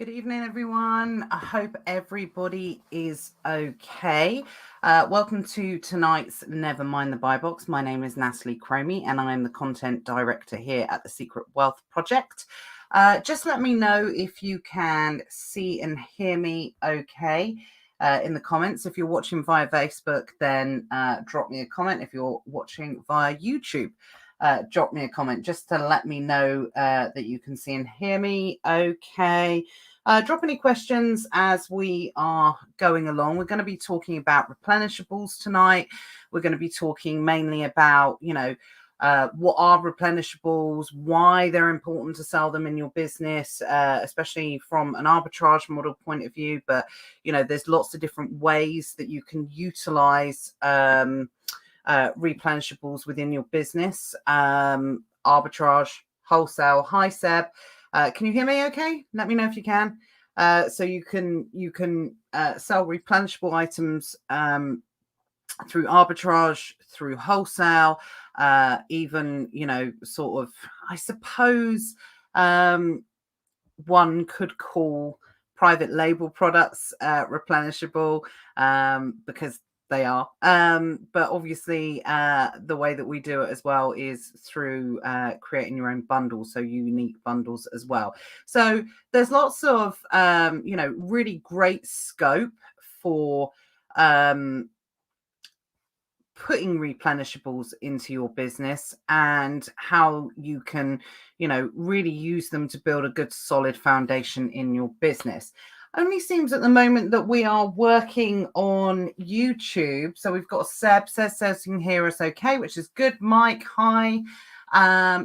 Good evening, everyone. I hope everybody is okay. Welcome to tonight's Never Mind the Buy Box. My name is Natalie Cromie, and I am the content director here at the Secret Wealth Project. Just let me know if you can see and hear me okay in the comments. If you're watching via Facebook, then drop me a comment. If you're watching via YouTube, drop me a comment just to let me know that you can see and hear me okay. Drop any questions as we are going along. We're going to be talking about replenishables tonight. We're going to be talking mainly about, what are replenishables, why they're important to sell them in your business, especially from an arbitrage model point of view. But, there's lots of different ways that you can utilize replenishables within your business. Arbitrage, wholesale, high seb. Can you hear me okay? Let me know if you can. So you can sell replenishable items through arbitrage, through wholesale, even, sort of, I suppose one could call private label products replenishable because they are. But obviously, the way that we do it as well is through creating your own bundles, so unique bundles as well. So there's lots of, really great scope for putting replenishables into your business and how you can, really use them to build a good solid foundation in your business. Only seems at the moment that we are working on YouTube. So we've got Seb says you can hear us okay, which is good. Mike, hi.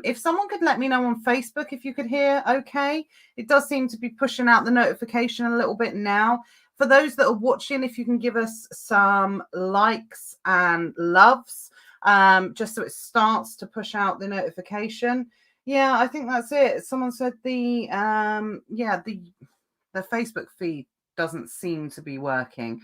If someone could let me know on Facebook if you could hear okay. It does seem to be pushing out the notification a little bit now. For those that are watching, if you can give us some likes and loves, just so it starts to push out the notification. Yeah, I think that's it. Someone said the Facebook feed doesn't seem to be working.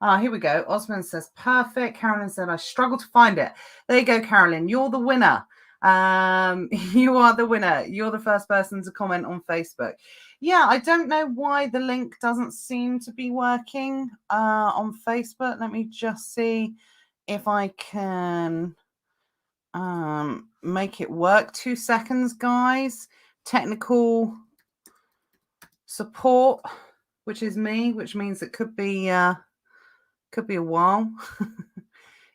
Here we go. Osman says, perfect. Carolyn said, I struggle to find it. There you go, Carolyn. You're the winner. You are the winner. You're the first person to comment on Facebook. Yeah, I don't know why the link doesn't seem to be working on Facebook. Let me just see if I can make it work. 2 seconds, guys. Technical support, which is me, which means it could be a while.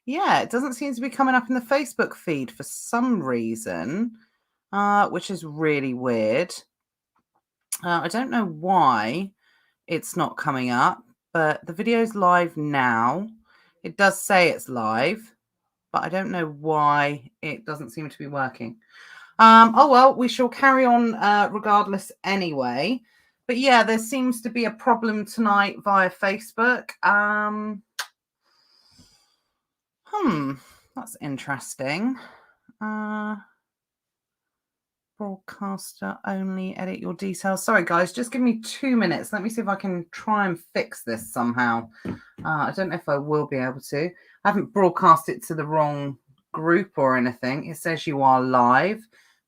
Yeah, it doesn't seem to be coming up in the Facebook feed for some reason, which is really weird. I don't know why it's not coming up, but the video's live now. It does say it's live, but I don't know why it doesn't seem to be working. Oh, well, we shall carry on regardless anyway. But yeah, there seems to be a problem tonight via Facebook. That's interesting. Broadcaster only, edit your details. Sorry, guys, just give me 2 minutes. Let me see if I can try and fix this somehow. I don't know if I will be able to. I haven't broadcast it to the wrong group or anything. It says you are live.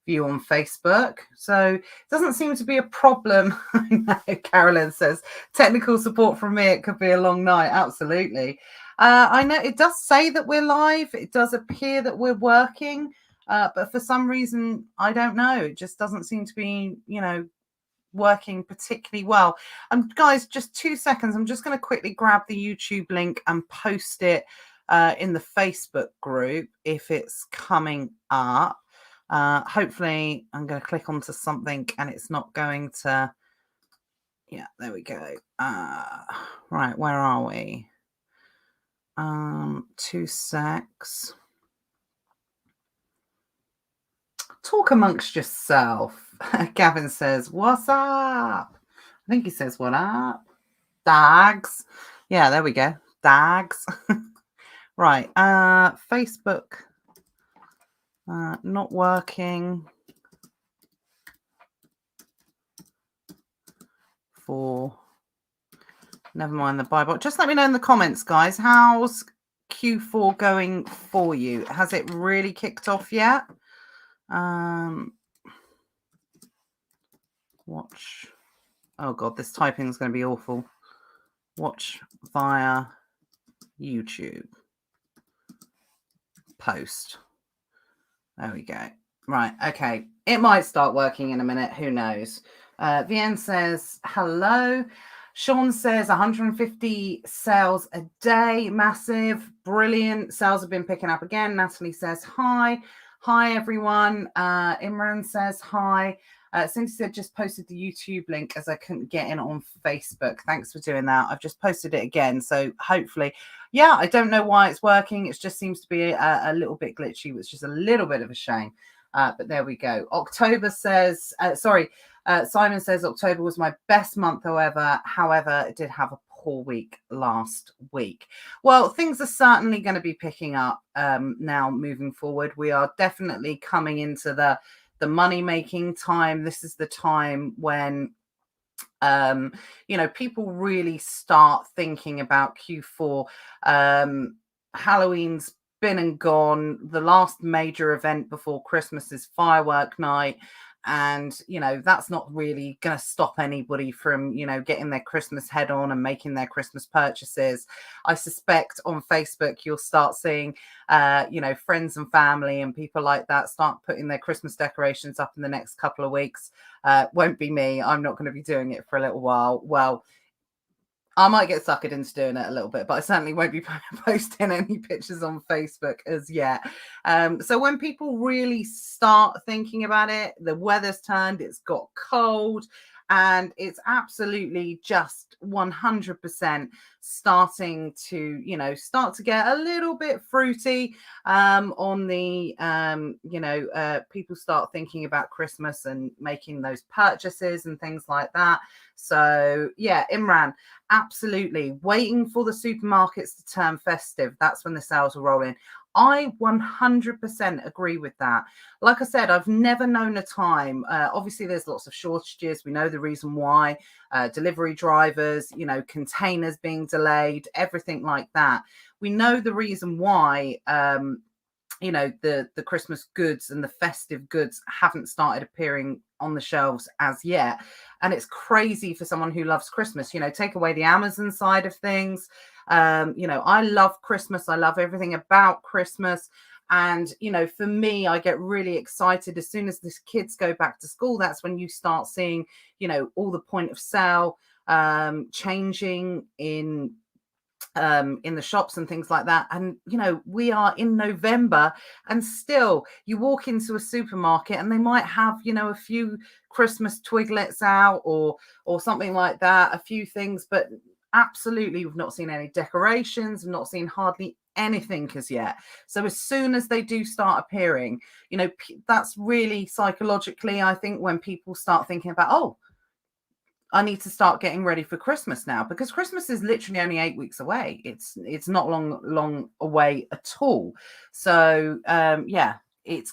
View on Facebook. So it doesn't seem to be a problem. Carolyn says, technical support from me. It could be a long night. Absolutely. I know it does say that we're live. It does appear that we're working. But for some reason, I don't know. It just doesn't seem to be, working particularly well. Guys, just 2 seconds. I'm just going to quickly grab the YouTube link and post it in the Facebook group if it's coming up. Hopefully, I'm going to click onto something and it's not going to. Yeah, there we go. Right, where are we? 2 secs. Talk amongst yourself. Gavin says, what's up? I think he says, what up? Dags. Yeah, there we go. Dags. Right. Facebook. Not working. For never mind the Bible. Just let me know in the comments, guys. How's Q4 going for you? Has it really kicked off yet? Watch Oh God, this typing is going to be awful. Watch via YouTube. Post. There we go. Right. Okay. It might start working in a minute. Who knows? VN says hello. Sean says 150 sales a day. Massive. Brilliant. Sales have been picking up again. Natalie says hi. Hi, everyone. Imran says hi. Cindy said just posted the YouTube link as I couldn't get in on Facebook. Thanks for doing that. I've just posted it again. So hopefully, yeah, I don't know why it's working. It just seems to be a little bit glitchy, which is a little bit of a shame. But there we go. October says, Simon says October was my best month, however, it did have a poor week last week. Well, things are certainly going to be picking up now moving forward. We are definitely coming into the money-making time. This is the time when people really start thinking about Q4. Halloween's been and gone. The last major event before Christmas is firework night. And, that's not really going to stop anybody from, getting their Christmas head on and making their Christmas purchases. I suspect on Facebook, you'll start seeing, friends and family and people like that start putting their Christmas decorations up in the next couple of weeks. Won't be me. I'm not going to be doing it for a little while. Well, I might get suckered into doing it a little bit, but I certainly won't be posting any pictures on Facebook as yet. So when people really start thinking about it, the weather's turned, it's got cold, and it's absolutely just 100% starting to get a little bit fruity on the, people start thinking about Christmas and making those purchases and things like that. So yeah, Imran, absolutely. Waiting for the supermarkets to turn festive. That's when the sales will roll in. I 100% agree with that. Like I said, I've never known a time. Obviously, there's lots of shortages. We know the reason why. Delivery drivers, containers being delayed, everything like that. We know the reason why. The Christmas goods and the festive goods haven't started appearing on the shelves as yet. And it's crazy for someone who loves Christmas. Take away the Amazon side of things. I love Christmas. I love everything about Christmas. And, for me, I get really excited as soon as the kids go back to school. That's when you start seeing, all the point of sale changing in the shops and things like that. And we are in November, and still you walk into a supermarket and they might have a few Christmas twiglets out or something like that, a few things, but absolutely we've not seen any decorations. We've not seen hardly anything as yet. So as soon as they do start appearing, that's really psychologically, I think, when people start thinking about, I need to start getting ready for Christmas now, because Christmas is literally only 8 weeks away. It's not long away at all. So it's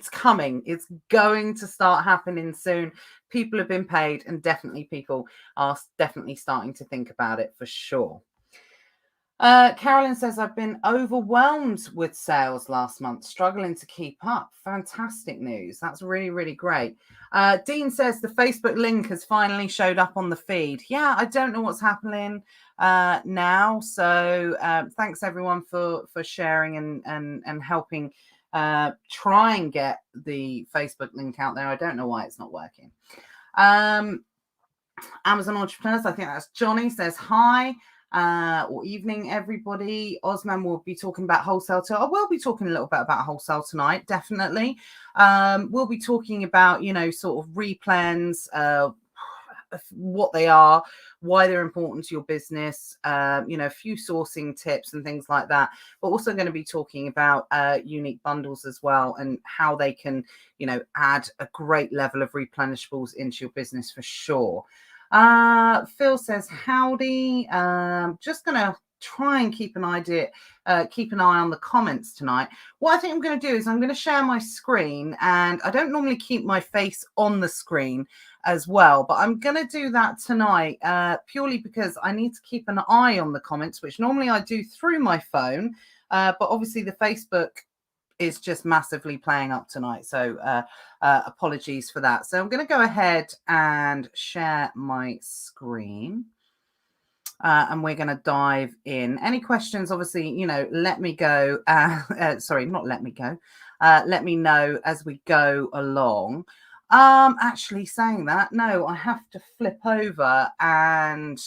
coming. It's going to start happening soon. People have been paid, and definitely people are definitely starting to think about it for sure. Carolyn says, I've been overwhelmed with sales last month, struggling to keep up. Fantastic news. That's really, really great. Dean says the Facebook link has finally showed up on the feed. Yeah, I don't know what's happening now. So thanks everyone for sharing and helping try and get the Facebook link out there. I don't know why it's not working. Amazon Entrepreneurs, I think that's Johnny, says hi. Or evening, everybody. Osman will be talking about wholesale too. I will be talking a little bit about wholesale tonight, definitely. We'll be talking about, sort of replens, what they are, why they're important to your business, a few sourcing tips and things like that. But also going to be talking about unique bundles as well, and how they can, add a great level of replenishables into your business for sure. Phil says howdy. Just gonna try and keep an eye on the comments tonight. What I think I'm going to do is I'm going to share my screen, and I don't normally keep my face on the screen as well, but I'm going to do that tonight purely because I need to keep an eye on the comments, which normally I do through my phone, but obviously the Facebook it's just massively playing up tonight. So apologies for that. So I'm going to go ahead and share my screen. And we're going to dive in. Any questions, obviously, let me go. Sorry, not let me go. Let me know as we go along. Actually saying that, no, I have to flip over and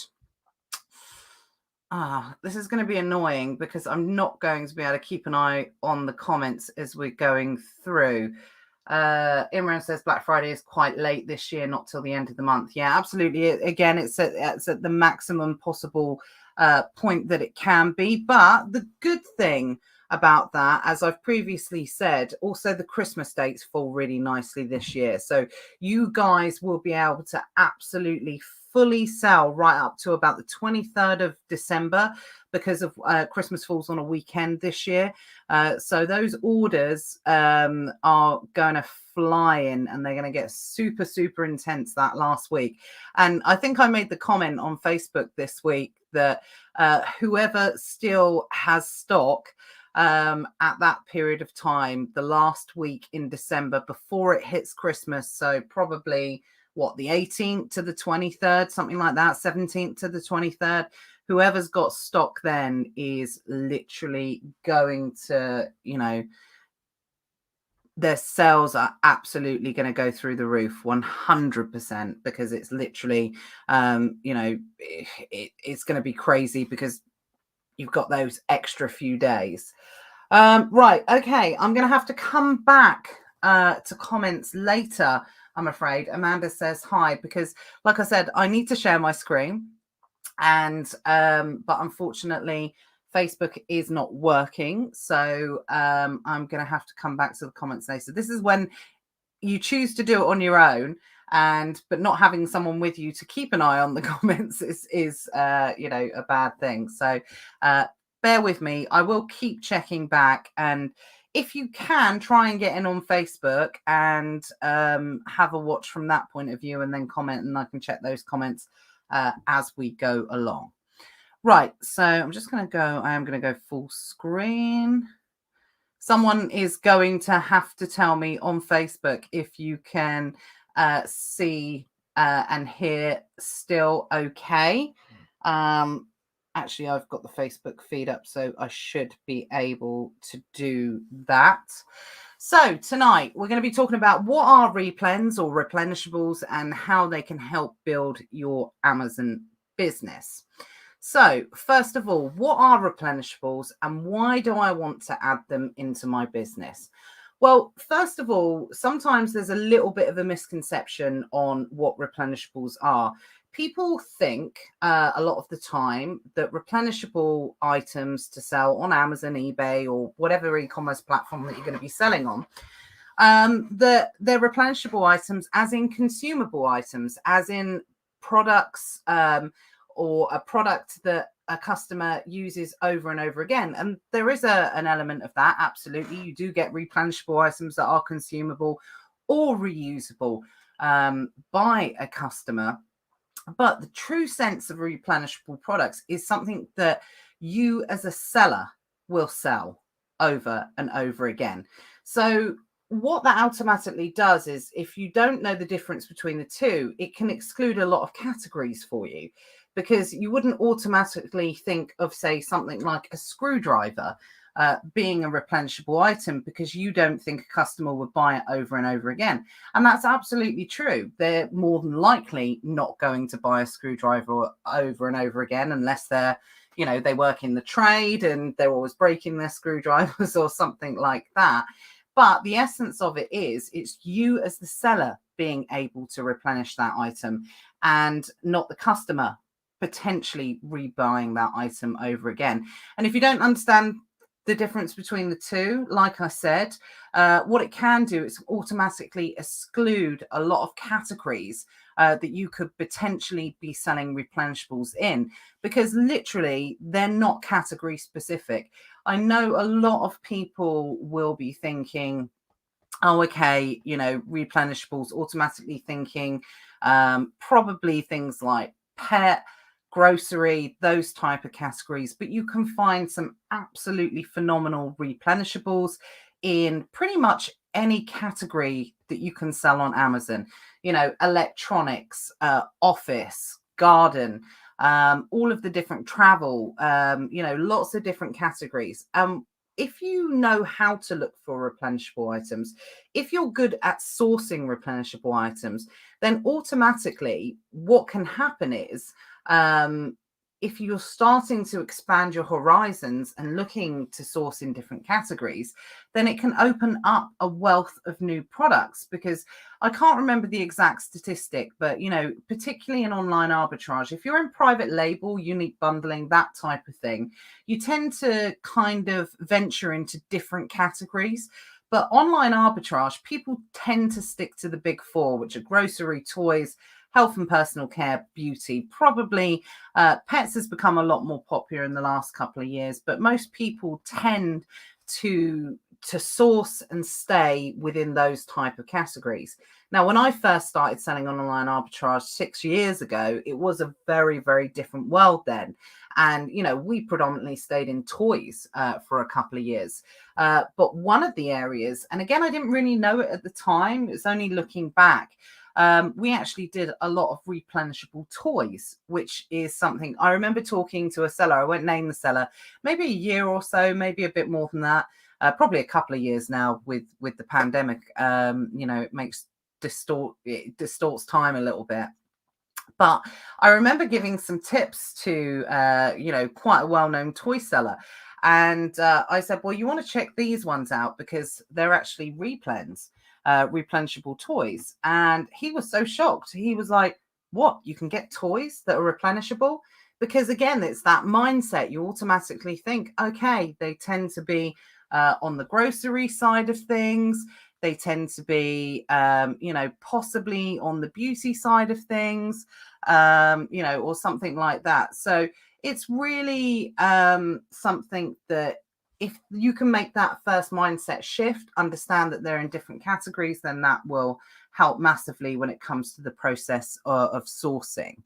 this is going to be annoying because I'm not going to be able to keep an eye on the comments as we're going through. Imran says Black Friday is quite late this year, not till the end of the month. Yeah, absolutely. Again, it's at the maximum possible point that it can be. But the good thing about that, as I've previously said, also the Christmas dates fall really nicely this year. So you guys will be able to absolutely fully sell right up to about the 23rd of December because of Christmas falls on a weekend this year. So those orders are going to fly in and they're going to get super, super intense that last week. And I think I made the comment on Facebook this week that whoever still has stock at that period of time, the last week in December before it hits Christmas, so probably the 18th to the 23rd, something like that, 17th to the 23rd, whoever's got stock then is literally going to, their sales are absolutely going to go through the roof 100% because it's literally, it's going to be crazy because you've got those extra few days. Right. Okay. I'm going to have to come back to comments later, I'm afraid. Amanda says hi because, like I said, I need to share my screen. And but unfortunately, Facebook is not working. So I'm going to have to come back to the comments later. This is when you choose to do it on your own but not having someone with you to keep an eye on the comments is a bad thing. So bear with me. I will keep checking back. And if you can, try and get in on Facebook and have a watch from that point of view and then comment, and I can check those comments as we go along. Right, so I'm just going to go, I am going to go full screen. Someone is going to have to tell me on Facebook if you can see and hear still okay. Actually, I've got the Facebook feed up, so I should be able to do that. So tonight, we're going to be talking about what are replens or replenishables and how they can help build your Amazon business. So first of all, what are replenishables and why do I want to add them into my business? Well, first of all, sometimes there's a little bit of a misconception on what replenishables are. People think a lot of the time that replenishable items to sell on Amazon, eBay, or whatever e-commerce platform that you're going to be selling on, that they're replenishable items as in consumable items, as in products or a product that a customer uses over and over again. And there is an element of that. Absolutely. You do get replenishable items that are consumable or reusable by a customer. But the true sense of replenishable products is something that you as a seller will sell over and over again. So what that automatically does is if you don't know the difference between the two, it can exclude a lot of categories for you, because you wouldn't automatically think of, say, something like a screwdriver being a replenishable item because you don't think a customer would buy it over and over again. And that's absolutely true. They're more than likely not going to buy a screwdriver over and over again unless they're, they work in the trade and they're always breaking their screwdrivers or something like that. But the essence of it is it's you as the seller being able to replenish that item and not the customer potentially rebuying that item over again. And if you don't understand the difference between the two, like I said, what it can do is automatically exclude a lot of categories that you could potentially be selling replenishables in, because literally they're not category specific. I know a lot of people will be thinking, oh, okay, replenishables, automatically thinking probably things like pet, grocery, those type of categories, but you can find some absolutely phenomenal replenishables in pretty much any category that you can sell on Amazon. You know, electronics, office, garden, all of the different travel, you know, lots of different categories. If you know how to look for replenishable items, if you're good at sourcing replenishable items, then automatically what can happen is, if you're starting to expand your horizons and looking to source in different categories, then it can open up a wealth of new products. Because I can't remember the exact statistic, but, you know, particularly in online arbitrage, if you're in private label, unique bundling, that type of thing, you tend to kind of venture into different categories. But online arbitrage, people tend to stick to the big four, which are grocery, toys, health and personal care, beauty. Probably pets has become a lot more popular in the last couple of years, but most people tend to source and stay within those type of categories. Now, when I first started selling on online arbitrage 6 years ago, it was a very, very different world then. And, you know, we predominantly stayed in toys for a couple of years. But one of the areas, and again, I didn't really know it at the time, it's only looking back, we actually did a lot of replenishable toys, which is something I remember talking to a seller. I won't name the seller, maybe a year or so, maybe a bit more than that. Probably a couple of years now with the pandemic. You know, it distorts time a little bit. But I remember giving some tips to, you know, quite a well-known toy seller. And I said, well, you want to check these ones out because they're actually replenishable toys. And he was so shocked. He was like, what? You can get toys that are replenishable? Because again, it's that mindset. You automatically think, okay, they tend to be on the grocery side of things. They tend to be, you know, possibly on the beauty side of things, you know, or something like that. So it's really something that if you can make that first mindset shift, understand that they're in different categories, then that will help massively when it comes to the process of sourcing.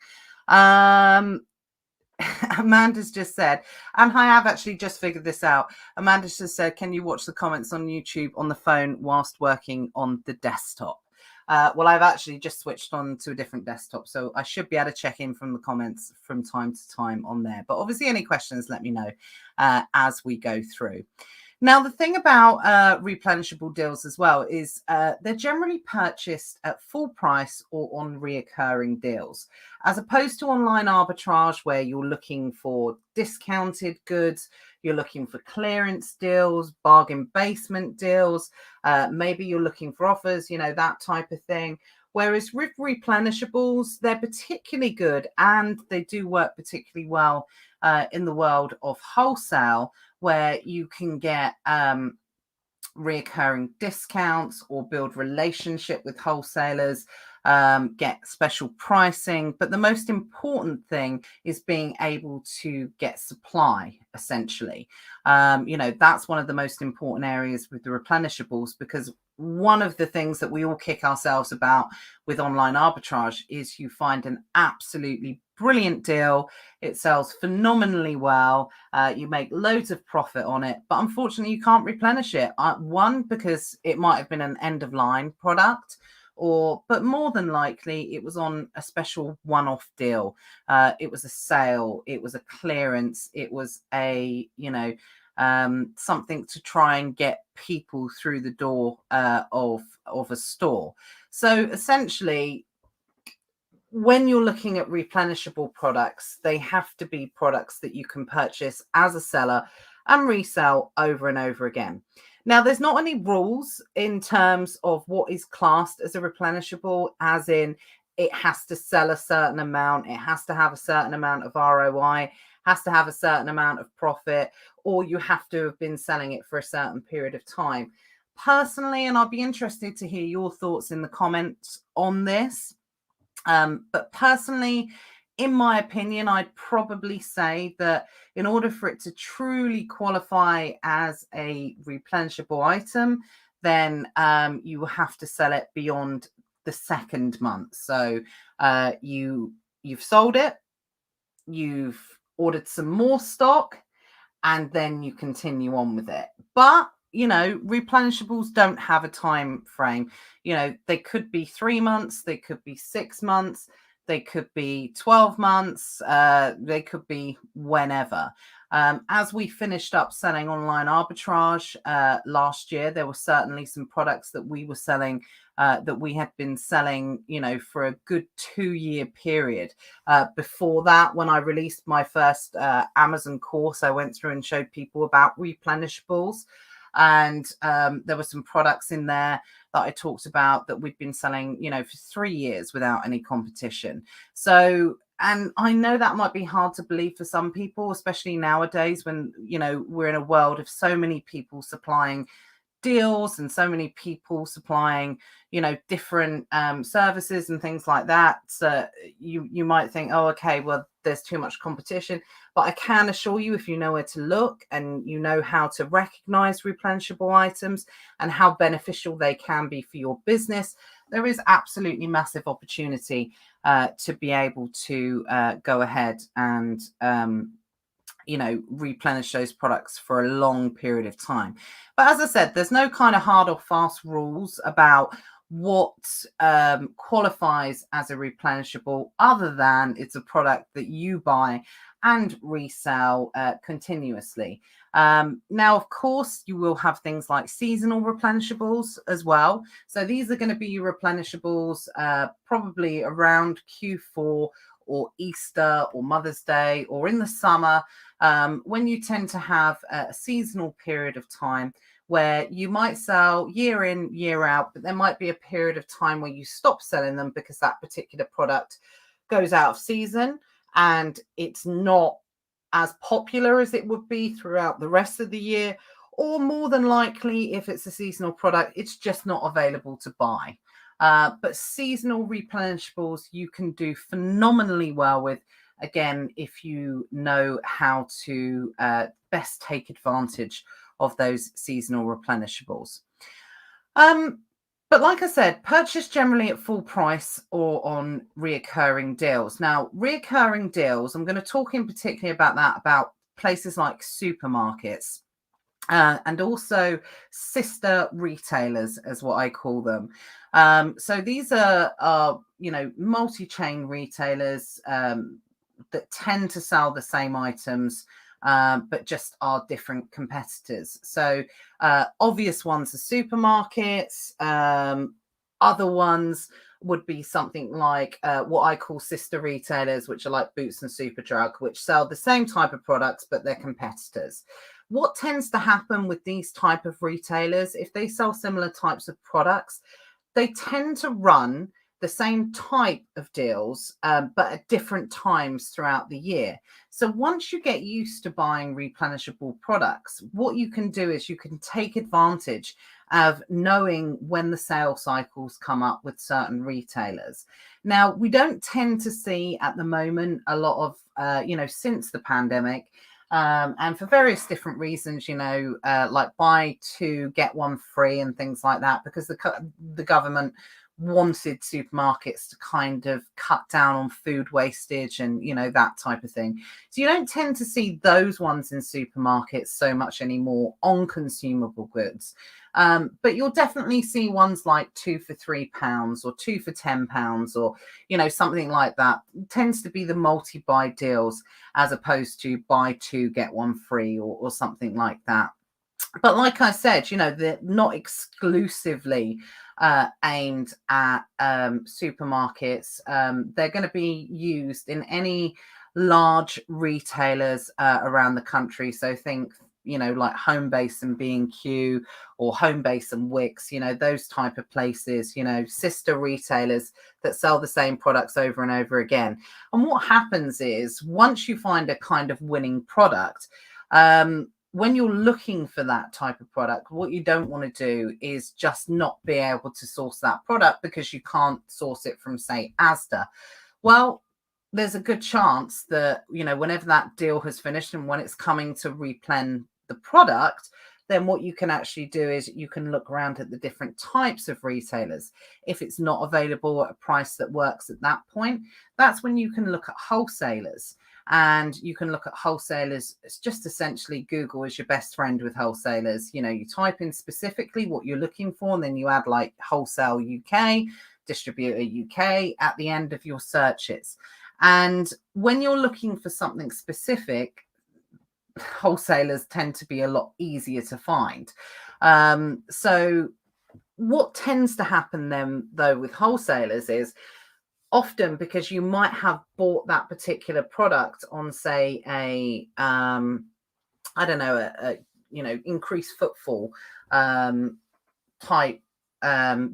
Amanda's just said, and I have actually just figured this out. Amanda's just said, can you watch the comments on YouTube on the phone whilst working on the desktop? Well, I've actually just switched on to a different desktop, so I should be able to check in from the comments from time to time on there. But obviously, any questions, let me know as we go through. Now, the thing about replenishable deals as well is they're generally purchased at full price or on reoccurring deals, as opposed to online arbitrage where you're looking for discounted goods, you're looking for clearance deals, bargain basement deals, maybe you're looking for offers, you know, that type of thing. Whereas with replenishables, they're particularly good and they do work particularly well in the world of wholesale, where you can get reoccurring discounts or build relationship with wholesalers, get special pricing. But the most important thing is being able to get supply, essentially. You know, that's one of the most important areas with the replenishables, because one of the things that we all kick ourselves about with online arbitrage is you find an absolutely brilliant deal. It sells phenomenally well. You make loads of profit on it, but unfortunately you can't replenish it. One, because it might have been an end of line product, but more than likely it was on a special one-off deal. It was a sale, it was a clearance, it was a, you know, something to try and get people through the door of a store. So essentially, when you're looking at replenishable products, they have to be products that you can purchase as a seller and resell over and over again. Now, there's not any rules in terms of what is classed as a replenishable, as in it has to sell a certain amount, it has to have a certain amount of ROI, has to have a certain amount of profit, or you have to have been selling it for a certain period of time. Personally, and I'll be interested to hear your thoughts in the comments on this, but personally, in my opinion, I'd probably say that in order for it to truly qualify as a replenishable item, then you will have to sell it beyond the second month. So you've sold it, you've ordered some more stock, and then you continue on with it. But replenishables don't have a time frame. They could be 3 months, they could be 6 months, they could be 12 months, they could be whenever. As we finished up selling online arbitrage last year, there were certainly some products that we were selling that we had been selling, for a good 2-year period. Before that, when I released my first Amazon course, I went through and showed people about replenishables. And there were some products in there that I talked about that we'd been selling, for 3 years without any competition. So, and I know that might be hard to believe for some people, especially nowadays when, we're in a world of so many people supplying deals and so many people supplying, different services and things like that. So you might think, oh, okay, well, there's too much competition. But I can assure you, if you know where to look and you know how to recognize replenishable items and how beneficial they can be for your business, there is absolutely massive opportunity to be able to go ahead and replenish those products for a long period of time. But as I said, there's no kind of hard or fast rules about what qualifies as a replenishable, other than it's a product that you buy and resell continuously. Now, of course, you will have things like seasonal replenishables as well. So these are going to be your replenishables probably around Q4 or Easter or Mother's Day or in the summer, when you tend to have a seasonal period of time where you might sell year in, year out, but there might be a period of time where you stop selling them because that particular product goes out of season and it's not as popular as it would be throughout the rest of the year. Or more than likely, if it's a seasonal product, it's just not available to buy. But seasonal replenishables you can do phenomenally well with, again, if you know how to best take advantage of those seasonal replenishables. But like I said, purchase generally at full price or on reoccurring deals. Now, reoccurring deals, I'm going to talk in particular about that, about places like supermarkets. And also sister retailers, as what I call them. So these are multi-chain retailers that tend to sell the same items, but just are different competitors. So obvious ones are supermarkets. Other ones would be something like what I call sister retailers, which are like Boots and Superdrug, which sell the same type of products, but they're competitors. What tends to happen with these type of retailers, if they sell similar types of products, they tend to run the same type of deals, but at different times throughout the year. So once you get used to buying replenishable products, what you can do is you can take advantage of knowing when the sale cycles come up with certain retailers. Now, we don't tend to see at the moment a lot of, since the pandemic, and for various different reasons, like buy two, get one free and things like that, because the government wanted supermarkets to kind of cut down on food wastage and, that type of thing. So you don't tend to see those ones in supermarkets so much anymore on consumable goods. But you'll definitely see ones like 2 for £3 or 2 for £10 or, something like that. It tends to be the multi-buy deals as opposed to buy two, get one free or something like that. But like I said, they're not exclusively aimed at supermarkets. They're going to be used in any large retailers around the country. So think, like Homebase and B&Q or Homebase and Wix, those type of places, sister retailers that sell the same products over and over again. And what happens is once you find a kind of winning product, when you're looking for that type of product, what you don't want to do is just not be able to source that product because you can't source it from, say, Asda. Well, there's a good chance that, whenever that deal has finished and when it's coming to replen the product, then what you can actually do is you can look around at the different types of retailers. If it's not available at a price that works at that point, that's when you can look at wholesalers. And you can look at wholesalers. It's just essentially Google is your best friend with wholesalers. You know, you type in specifically what you're looking for, and then you add like Wholesale UK, Distributor UK at the end of your searches. And when you're looking for something specific, wholesalers tend to be a lot easier to find. So what tends to happen then, though, with wholesalers is often because you might have bought that particular product on, say, a I don't know, a increased footfall type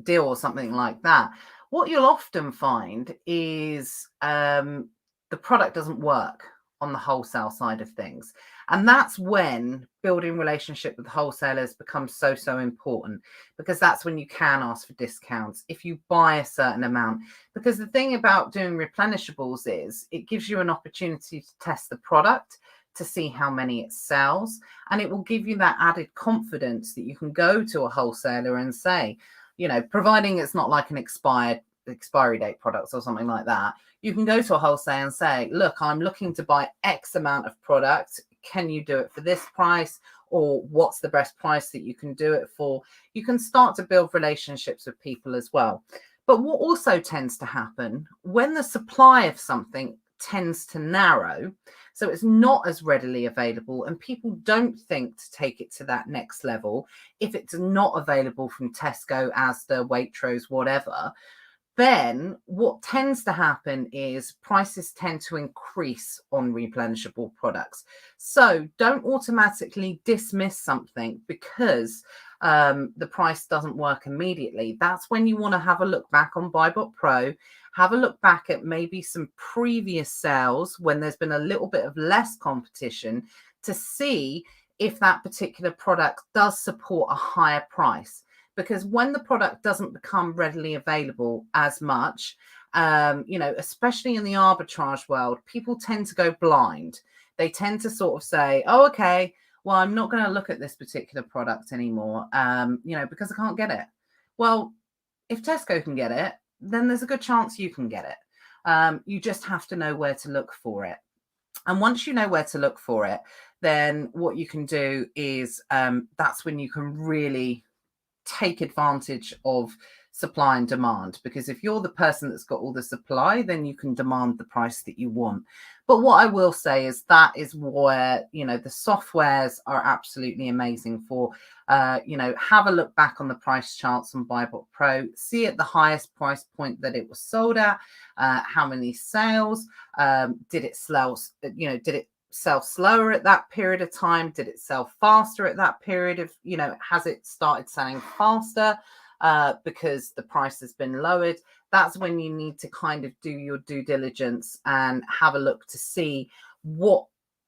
deal or something like that. What you'll often find is the product doesn't work on the wholesale side of things. And that's when building relationship with wholesalers becomes so important, because that's when you can ask for discounts if you buy a certain amount. Because the thing about doing replenishables is it gives you an opportunity to test the product, to see how many it sells, and it will give you that added confidence that you can go to a wholesaler and say, you know, providing it's not like an expiry date products or something like that, you can go to a wholesaler and say, look, I'm looking to buy X amount of product. Can you do it for this price? Or what's the best price that you can do it for? You can start to build relationships with people as well. But what also tends to happen when the supply of something tends to narrow, so it's not as readily available, and people don't think to take it to that next level if it's not available from Tesco, Asda, Waitrose, whatever, then what tends to happen is prices tend to increase on replenishable products. So don't automatically dismiss something because the price doesn't work immediately. That's when you want to have a look back on BuyBot Pro, have a look back at maybe some previous sales when there's been a little bit of less competition to see if that particular product does support a higher price. Because when the product doesn't become readily available as much, especially in the arbitrage world, people tend to go blind. They tend to sort of say, oh, okay, well, I'm not going to look at this particular product anymore, because I can't get it. Well, if Tesco can get it, then there's a good chance you can get it. You just have to know where to look for it. And once you know where to look for it, then what you can do is that's when you can really take advantage of supply and demand, because if you're the person that's got all the supply, then you can demand the price that you want. But what I will say is that is where, the softwares are absolutely amazing for, have a look back on the price charts on BuyBot Pro, see at the highest price point that it was sold at, how many sales, did it sell slower at that period of time? Did it sell faster at that period of, has it started selling faster because the price has been lowered? That's when you need to kind of do your due diligence and have a look to see what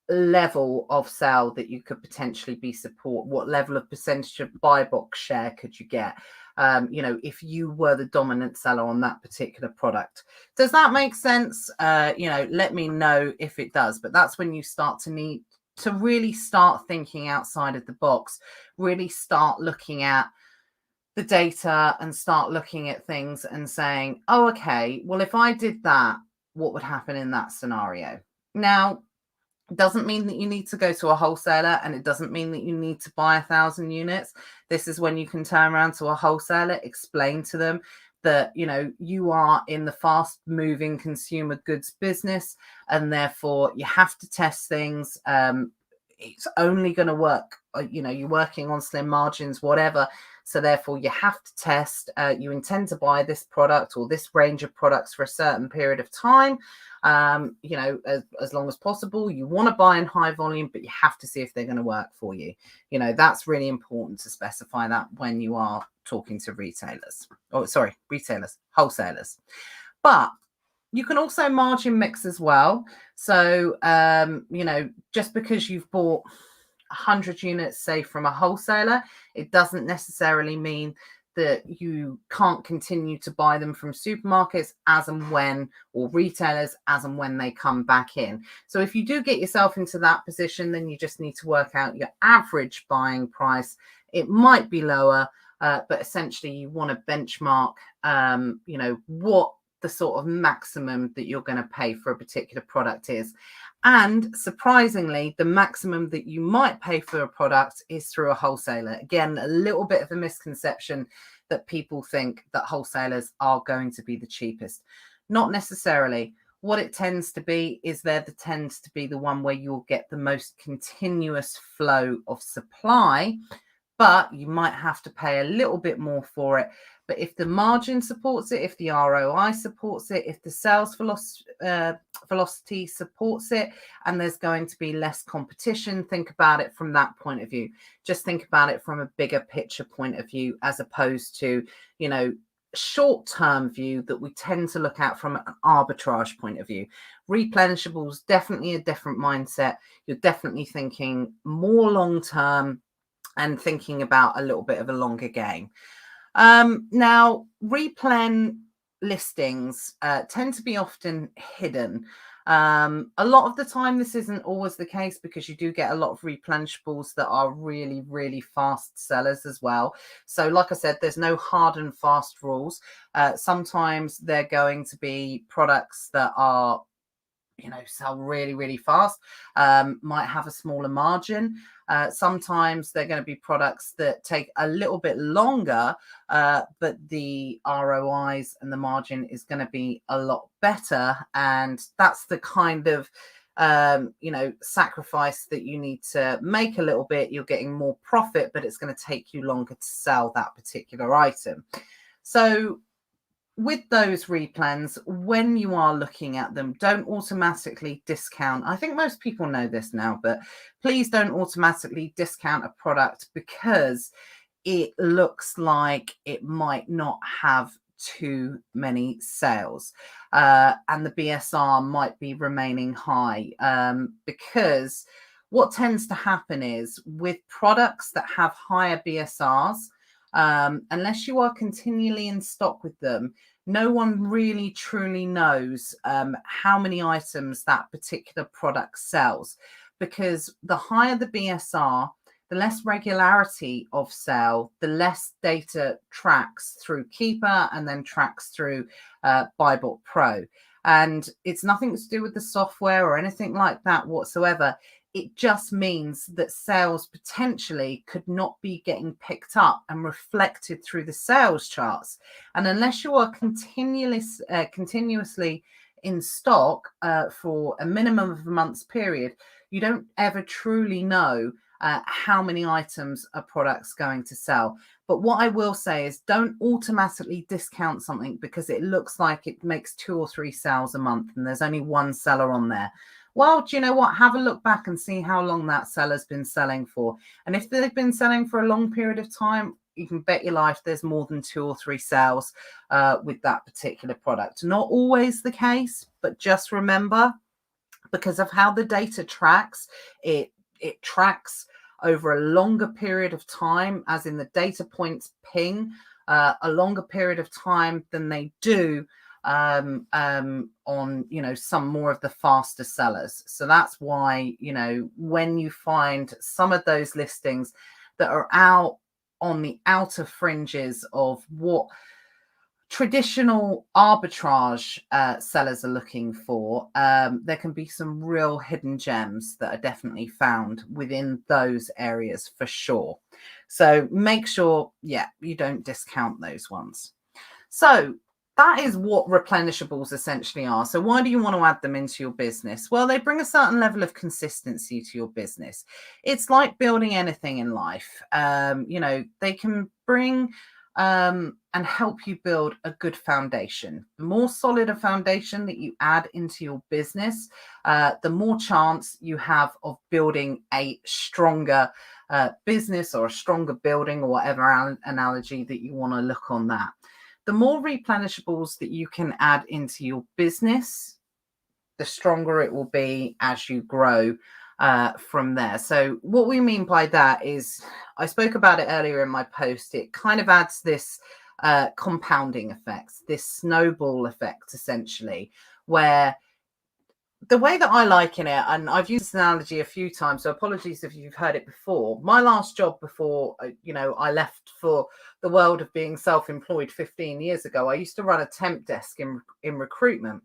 level of sale that you could potentially be support, what level of percentage of buy box share could you get, if you were the dominant seller on that particular product. Does that make sense? Let me know if it does. But that's when you start to need to really start thinking outside of the box, really start looking at the data and start looking at things and saying, oh, okay, well, if I did that, what would happen in that scenario? Now, doesn't mean that you need to go to a wholesaler, and it doesn't mean that you need to buy 1,000 units. This is when you can turn around to a wholesaler, explain to them that, you are in the fast moving consumer goods business, and therefore you have to test things. It's only going to work, you're working on slim margins, whatever. So therefore you have to test, you intend to buy this product or this range of products for a certain period of time. As long as possible, you want to buy in high volume, but you have to see if they're going to work for you. That's really important to specify that when you are talking to wholesalers. But you can also margin mix as well. So, just because you've bought 100 units, say, from a wholesaler, it doesn't necessarily mean that you can't continue to buy them from supermarkets as and when, or retailers as and when they come back in. So if you do get yourself into that position, then you just need to work out your average buying price. It might be lower, but essentially you want to benchmark, what the sort of maximum that you're going to pay for a particular product is. And surprisingly, the maximum that you might pay for a product is through a wholesaler. Again, a little bit of a misconception that people think that wholesalers are going to be the cheapest. Not necessarily. What it tends to be is tends to be the one where you'll get the most continuous flow of supply, but you might have to pay a little bit more for it. But if the margin supports it, if the ROI supports it, if the sales velocity supports it, and there's going to be less competition, think about it from that point of view. Just think about it from a bigger picture point of view, as opposed to, short-term view that we tend to look at from an arbitrage point of view. Replenishables, definitely a different mindset. You're definitely thinking more long-term and thinking about a little bit of a longer game. Now, replen listings tend to be often hidden. A lot of the time, this isn't always the case, because you do get a lot of replenishables that are really, really fast sellers as well. So like I said, there's no hard and fast rules. Sometimes they're going to be products that are, sell really, really fast, might have a smaller margin. Sometimes they're going to be products that take a little bit longer, but the ROIs and the margin is going to be a lot better. And that's the kind of, sacrifice that you need to make a little bit. You're getting more profit, but it's going to take you longer to sell that particular item. So with those replens, when you are looking at them, don't automatically discount. I think most people know this now, but please don't automatically discount a product because it looks like it might not have too many sales, and the BSR might be remaining high, because what tends to happen is with products that have higher BSRs, unless you are continually in stock with them, no one really truly knows how many items that particular product sells, because the higher the BSR, the less regularity of sale, the less data tracks through Keeper and then tracks through Buybot Pro. And it's nothing to do with the software or anything like that whatsoever. It just means that sales potentially could not be getting picked up and reflected through the sales charts. And unless you are continuously in stock for a minimum of a month's period, you don't ever truly know how many items a product's going to sell. But what I will say is, don't automatically discount something because it looks like it makes 2 or 3 sales a month and there's only one seller on there. Well, do you know what? Have a look back and see how long that seller's been selling for. And if they've been selling for a long period of time, you can bet your life there's more than 2 or 3 sales with that particular product. Not always the case, but just remember, because of how the data tracks, it tracks over a longer period of time, as in the data points ping a longer period of time than they do on some more of the faster sellers. So that's why, when you find some of those listings that are out on the outer fringes of what traditional arbitrage sellers are looking for, there can be some real hidden gems that are definitely found within those areas for sure. So make sure, you don't discount those ones. So that is what replenishables essentially are. So why do you want to add them into your business? Well, they bring a certain level of consistency to your business. It's like building anything in life. They can bring and help you build a good foundation. The more solid a foundation that you add into your business, the more chance you have of building a stronger business, or a stronger building, or whatever analogy that you want to look on that. The more replenishables that you can add into your business, the stronger it will be as you grow from there. So what we mean by that is, I spoke about it earlier in my post, it kind of adds this compounding effect, this snowball effect, essentially, where the way that I liken it, and I've used this analogy a few times, so apologies if you've heard it before. My last job before, I left for the world of being self-employed 15 years ago, I used to run a temp desk in recruitment.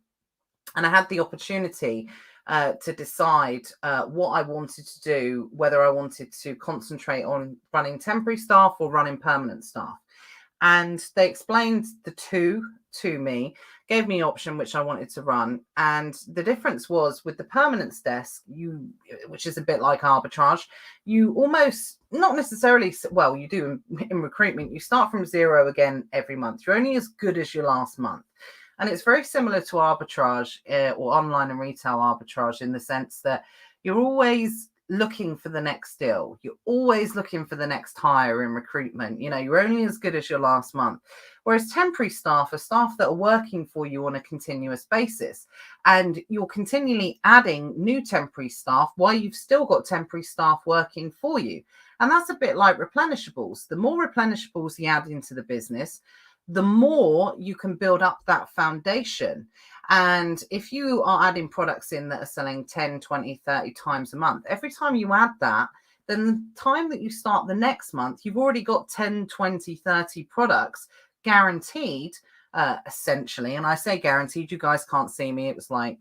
And I had the opportunity to decide what I wanted to do, whether I wanted to concentrate on running temporary staff or running permanent staff. And they explained the two to me, gave me an option which I wanted to run. And the difference was, with the permanence desk, which is a bit like arbitrage, you almost, not necessarily, well, you do in recruitment, you start from zero again every month. You're only as good as your last month. And it's very similar to arbitrage or online and retail arbitrage, in the sense that you're always looking for the next deal. You're always looking for the next hire in recruitment. You're only as good as your last month. Whereas temporary staff are staff that are working for you on a continuous basis. And you're continually adding new temporary staff while you've still got temporary staff working for you. And that's a bit like replenishables. The more replenishables you add into the business, the more you can build up that foundation. And if you are adding products in that are selling 10, 20, 30 times a month, every time you add that, then the time that you start the next month, you've already got 10, 20, 30 products guaranteed, essentially. And I say guaranteed, you guys can't see me. It was like,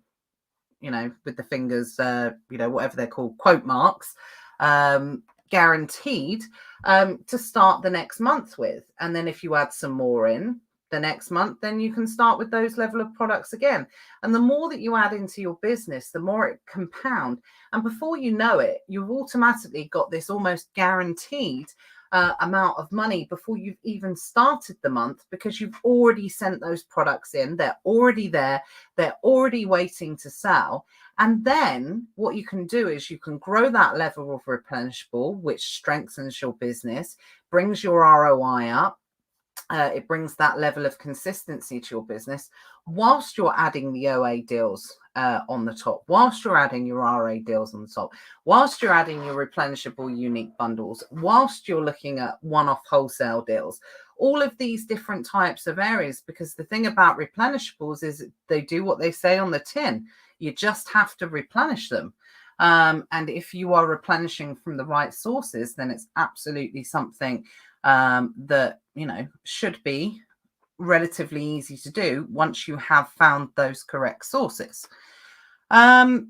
with the fingers, whatever they're called, quote marks, guaranteed to start the next month with. And then if you add some more in the next month, then you can start with those level of products again. And the more that you add into your business, the more it compound. And before you know it, you've automatically got this almost guaranteed amount of money before you've even started the month, because you've already sent those products in. They're already there. They're already waiting to sell. And then what you can do is you can grow that level of replenishable, which strengthens your business, brings your ROI up. It brings that level of consistency to your business, whilst you're adding the OA deals on the top, whilst you're adding your RA deals on the top, whilst you're adding your replenishable unique bundles, whilst you're looking at one-off wholesale deals, all of these different types of areas. Because the thing about replenishables is they do what they say on the tin. You just have to replenish them. And if you are replenishing from the right sources, then it's absolutely something that should be relatively easy to do once you have found those correct sources. Now,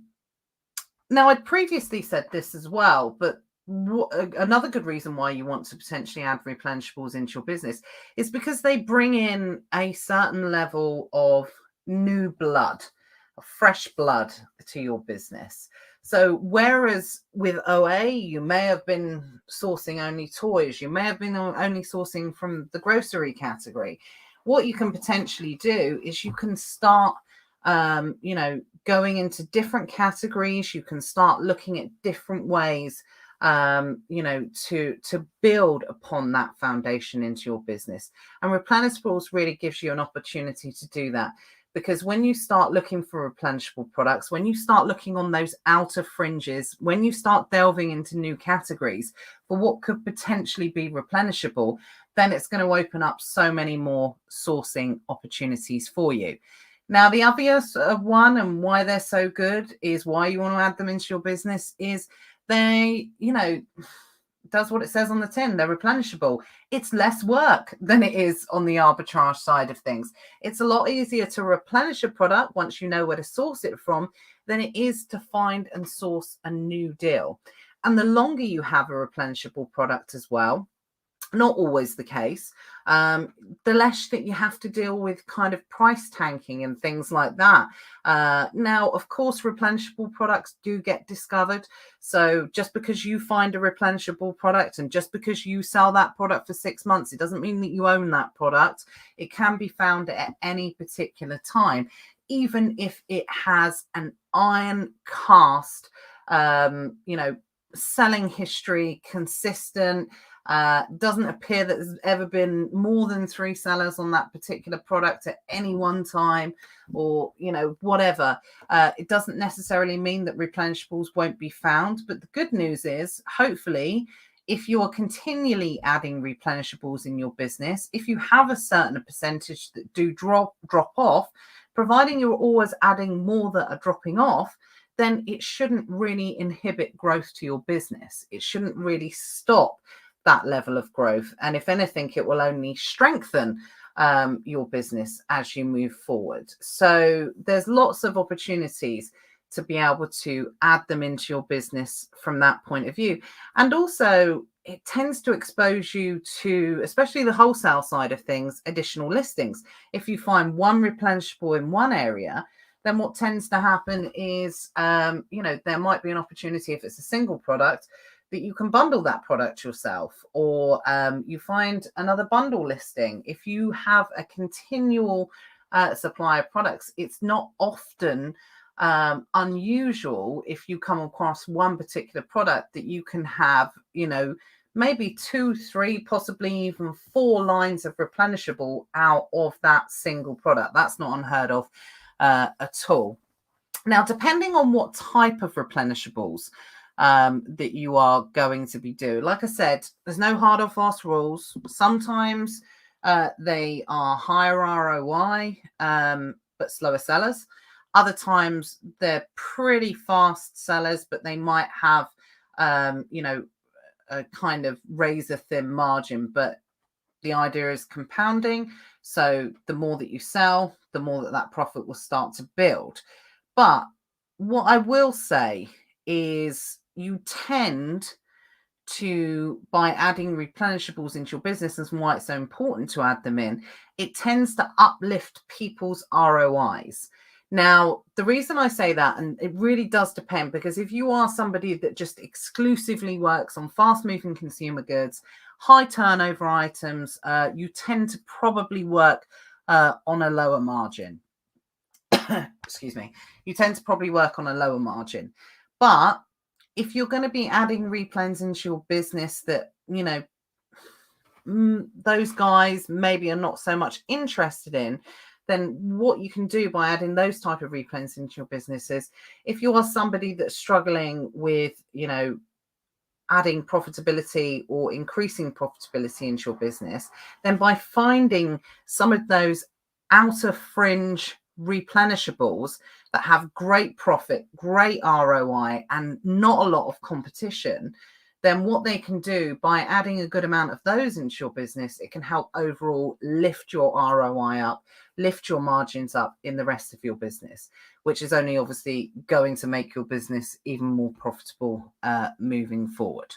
I'd previously said this as well, but another good reason why you want to potentially add replenishables into your business is because they bring in a certain level of new blood, fresh blood to your business. So whereas with OA, you may have been sourcing only toys, you may have been only sourcing from the grocery category, what you can potentially do is you can start, going into different categories. You can start looking at different ways, to build upon that foundation into your business. And replenishables really gives you an opportunity to do that. Because when you start looking for replenishable products, when you start looking on those outer fringes, when you start delving into new categories for what could potentially be replenishable, then it's going to open up so many more sourcing opportunities for you. Now, the obvious one, and why they're so good, is why you want to add them into your business, is they, does what it says on the tin. They're replenishable. It's less work than it is on the arbitrage side of things. It's a lot easier to replenish a product once you know where to source it from than it is to find and source a new deal. And the longer you have a replenishable product as well, not always the case, the less that you have to deal with kind of price tanking and things like that. Now, of course, replenishable products do get discovered. So just because you find a replenishable product and just because you sell that product for 6 months, it doesn't mean that you own that product. It can be found at any particular time, even if it has an iron cast, selling history, consistent, Doesn't appear that there's ever been more than 3 sellers on that particular product at any one time, or, you know, whatever. It doesn't necessarily mean that replenishables won't be found. But the good news is, hopefully, if you are continually adding replenishables in your business, if you have a certain percentage that do drop off, providing you're always adding more that are dropping off, then it shouldn't really inhibit growth to your business. It shouldn't really stop that level of growth. And if anything, it will only strengthen your business as you move forward. So there's lots of opportunities to be able to add them into your business from that point of view. And also, it tends to expose you to, especially the wholesale side of things, additional listings. If you find one replenishable in one area, then what tends to happen is, you know, there might be an opportunity, if it's a single product, that you can bundle that product yourself, or you find another bundle listing. If you have a continual supply of products, it's not often unusual, if you come across one particular product, that you can have, you know, maybe 2, 3, possibly even 4 lines of replenishable out of that single product. That's not unheard of at all. Now, depending on what type of replenishables that you are going to be doing, like I said, there's no hard or fast rules. Sometimes they are higher ROI but slower sellers. Other times they're pretty fast sellers, but they might have you know, a kind of razor thin margin. But the idea is compounding. So the more that you sell, the more that profit will start to build. But what I will say is, you tend to, by adding replenishables into your business, and why it's so important to add them in, it tends to uplift people's ROIs. Now, the reason I say that, and it really does depend, because if you are somebody that just exclusively works on fast-moving consumer goods, high turnover items, you tend to probably work on a lower margin. Excuse me. You tend to probably work on a lower margin. But if you're going to be adding replens into your business that, you know, those guys maybe are not so much interested in, then what you can do by adding those type of replens into your business is, if you are somebody that's struggling with, you know, adding profitability or increasing profitability into your business, then by finding some of those outer fringe replenishables that have great profit, great ROI, and not a lot of competition, then what they can do by adding a good amount of those into your business, it can help overall lift your ROI up, lift your margins up in the rest of your business, which is only obviously going to make your business even more profitable moving forward.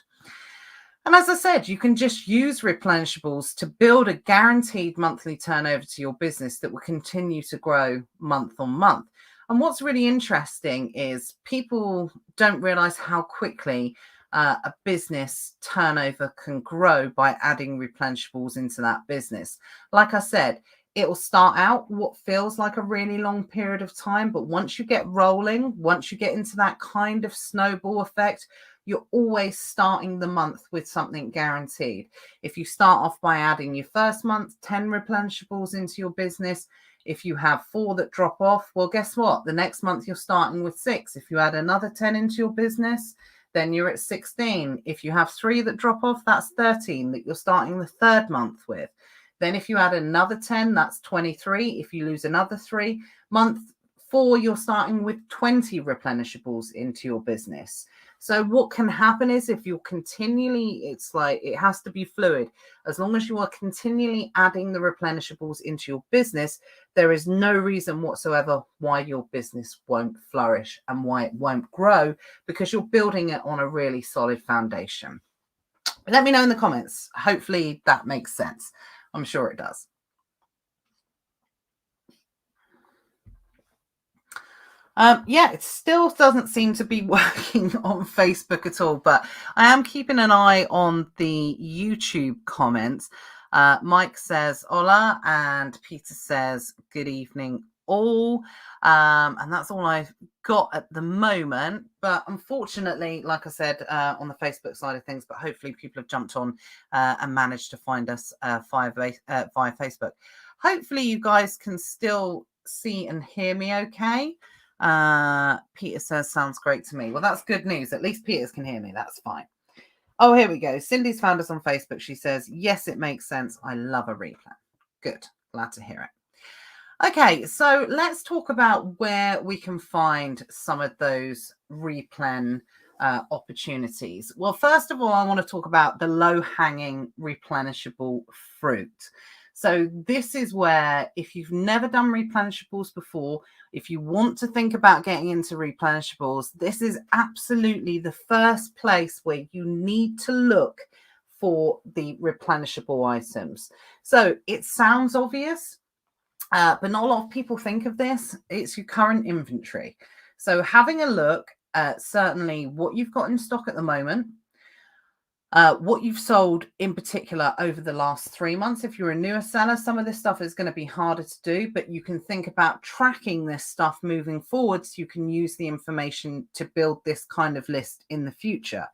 And as I said, you can just use replenishables to build a guaranteed monthly turnover to your business that will continue to grow month on month. And what's really interesting is, people don't realize how quickly a business turnover can grow by adding replenishables into that business. Like I said, it will start out what feels like a really long period of time, but once you get rolling, once you get into that kind of snowball effect, you're always starting the month with something guaranteed. If you start off by adding your first month 10 replenishables into your business, if you have 4 that drop off, well, guess what? The next month you're starting with 6. If you add another 10 into your business, then you're at 16. If you have 3 that drop off, that's 13 that you're starting the third month with. Then if you add another 10, that's 23. If you lose another 3, month 4, you're starting with 20 replenishables into your business. So what can happen is, if you're continually, it's like, it has to be fluid. As long as you are continually adding the replenishables into your business, there is no reason whatsoever why your business won't flourish and why it won't grow, because you're building it on a really solid foundation. Let me know in the comments. Hopefully that makes sense. I'm sure it does. Yeah, it still doesn't seem to be working on Facebook at all, but I am keeping an eye on the YouTube comments. Mike says, hola, and Peter says, good evening all. And that's all I've got at the moment. But unfortunately, like I said, on the Facebook side of things, but hopefully people have jumped on and managed to find us via Facebook. Hopefully you guys can still see and hear me okay. Peter says, sounds great to me. Well, that's good news. At least Peters can hear me. That's fine. Oh, here we go. Cindy's found us on Facebook. She says, yes, it makes sense. I love a replen. Good. Glad to hear it. Okay, so let's talk about where we can find some of those replen opportunities. Well, first of all, I want to talk about the low-hanging replenishable fruit. So this is where, if you've never done replenishables before, if you want to think about getting into replenishables, this is absolutely the first place where you need to look for the replenishable items. So it sounds obvious, but not a lot of people think of this. It's your current inventory. So having a look at certainly what you've got in stock at the moment, what you've sold in particular over the last 3 months. If you're a newer seller, some of this stuff is going to be harder to do, but you can think about tracking this stuff moving forward so you can use the information to build this kind of list in the future.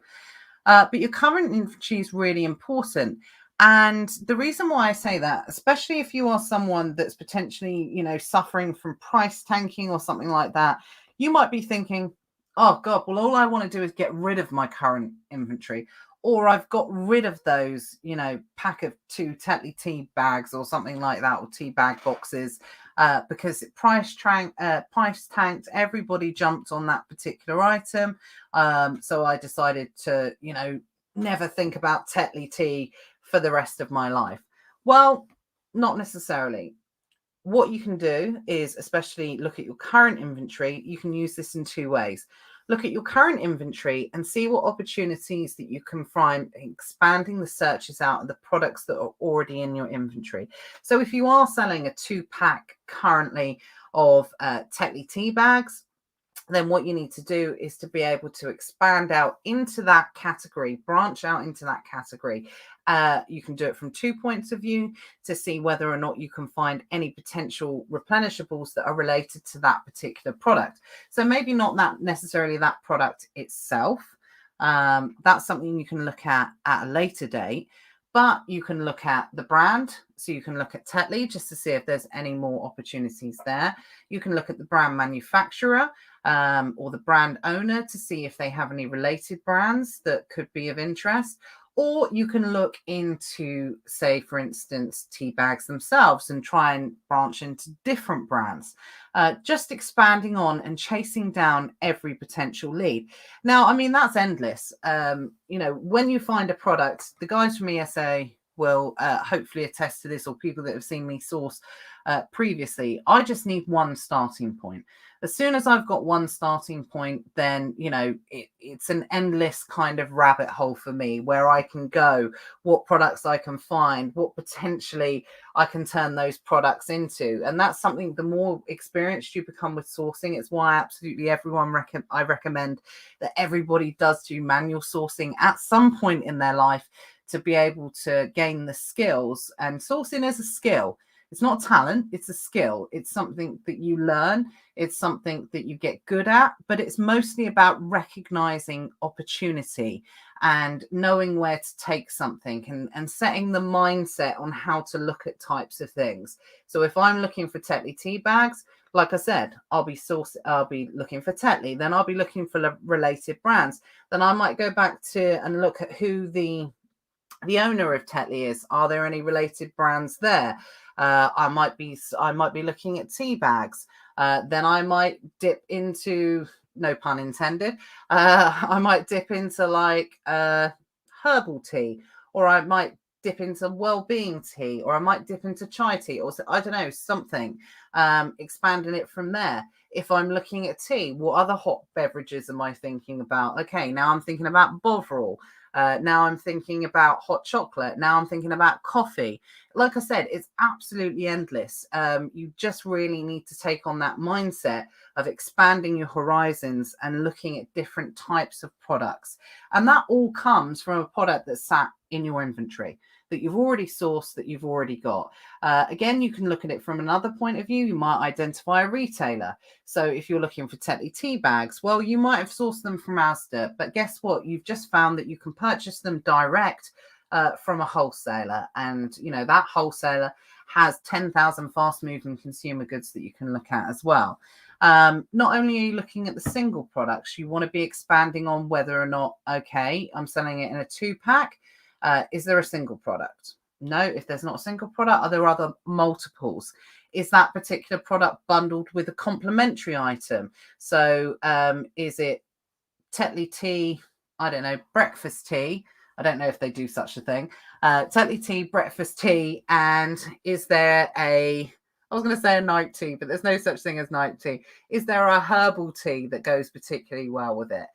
But your current inventory is really important. And the reason why I say that, especially if you are someone that's potentially, suffering from price tanking or something like that, you might be thinking, oh God, well, all I want to do is get rid of my current inventory. Or I've got rid of those, pack of 2 Tetley tea bags or something like that, or tea bag boxes, because it price tanked. Everybody jumped on that particular item. So I decided to, never think about Tetley tea for the rest of my life. Well, not necessarily. What you can do is, especially look at your current inventory. You can use this in 2 ways. Look at your current inventory and see what opportunities that you can find expanding the searches out of the products that are already in your inventory. So if you are selling a 2-pack currently of Tetley tea bags, then what you need to do is to be able to expand out into that category, branch out into that category. You can do it from 2 points of view to see whether or not you can find any potential replenishables that are related to that particular product. So maybe not that necessarily that product itself. That's something you can look at a later date. But you can look at the brand. So you can look at Tetley just to see if there's any more opportunities there. You can look at the brand manufacturer or the brand owner to see if they have any related brands that could be of interest. Or you can look into, say, for instance, tea bags themselves and try and branch into different brands, just expanding on and chasing down every potential lead. Now, I mean, that's endless. When you find a product, the guys from ESA will hopefully attest to this, or people that have seen me source previously. I just need one starting point. As soon as I've got one starting point, then, it's an endless kind of rabbit hole for me where I can go, what products I can find, what potentially I can turn those products into. And that's something, the more experienced you become with sourcing, it's why absolutely everyone I recommend that everybody does do manual sourcing at some point in their life to be able to gain the skills. And sourcing is a skill. It's not talent, it's a skill. It's something that you learn. It's something that you get good at, but it's mostly about recognizing opportunity and knowing where to take something and setting the mindset on how to look at types of things. So if I'm looking for Tetley tea bags, like I said, I'll be looking for Tetley, then I'll be looking for related brands. Then I might go back to and look at who the owner of Tetley is. Are there any related brands there? I might be looking at tea bags. Then I might dip into, no pun intended, I might dip into like herbal tea, or I might dip into well-being tea, or I might dip into chai tea, or I don't know, something, expanding it from there. If I'm looking at tea, what other hot beverages am I thinking about? Okay, now I'm thinking about Bovril. Now I'm thinking about hot chocolate. Now I'm thinking about coffee. Like I said, it's absolutely endless. You just really need to take on that mindset of expanding your horizons and looking at different types of products. And that all comes from a product that's sat in your inventory. that you've already sourced, that you've already got. Again, you can look at it from another point of view. You might identify a retailer. So if you're looking for Tetley tea bags, well, you might have sourced them from Asda, but guess what? You've just found that you can purchase them direct from a wholesaler, and that wholesaler has 10,000 fast-moving consumer goods that you can look at as well. Not only are you looking at the single products, you want to be expanding on whether or not, okay, I'm selling it in a 2-pack. Is there a single product? No. If there's not a single product, are there other multiples? Is that particular product bundled with a complementary item? So is it Tetley tea, I don't know, breakfast tea? I don't know if they do such a thing. Tetley tea, breakfast tea, and is there I was going to say a night tea, but there's no such thing as night tea. Is there a herbal tea that goes particularly well with it?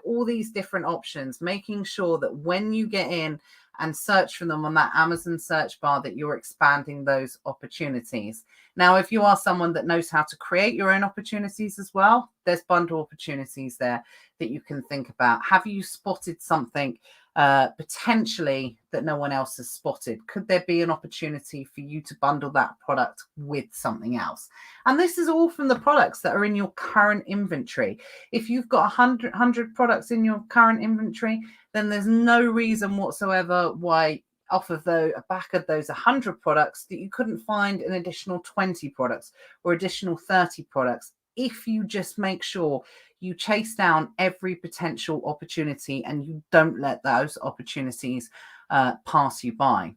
All these different options, making sure that when you get in and search for them on that Amazon search bar, that you're expanding those opportunities. Now, if you are someone that knows how to create your own opportunities as well, there's bundle opportunities there that you can think about. Have you spotted something potentially that no one else has spotted? Could there be an opportunity for you to bundle that product with something else? And this is all from the products that are in your current inventory. If you've got 100 products in your current inventory, then there's no reason whatsoever why off of the back of those 100 products that you couldn't find an additional 20 products or additional 30 products, if you just make sure you chase down every potential opportunity and you don't let those opportunities pass you by.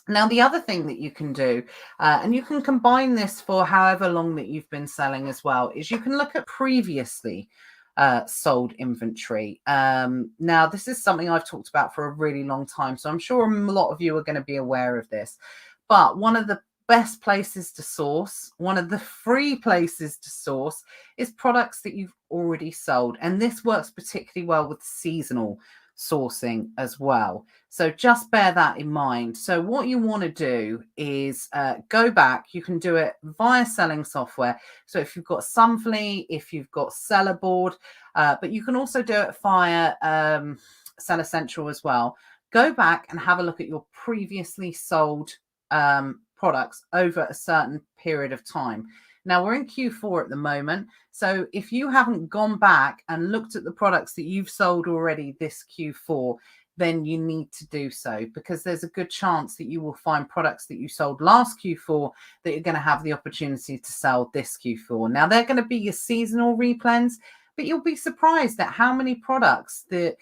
Now, the other thing that you can do, and you can combine this for however long that you've been selling as well, is you can look at previously sold inventory. Now, this is something I've talked about for a really long time, so I'm sure a lot of you are going to be aware of this. But one of the best places to source, one of the free places to source, is products that you've already sold. And this works particularly well with seasonal sourcing as well. So just bear that in mind. So what you want to do is go back. You can do it via selling software. So if you've got Sunfully, if you've got Sellerboard, but you can also do it via Seller Central as well. Go back and have a look at your previously sold products over a certain period of time. Now, we're in Q4 at the moment. So if you haven't gone back and looked at the products that you've sold already this Q4, then you need to do so, because there's a good chance that you will find products that you sold last Q4 that you're going to have the opportunity to sell this Q4. Now, they're going to be your seasonal replens, but you'll be surprised at how many products that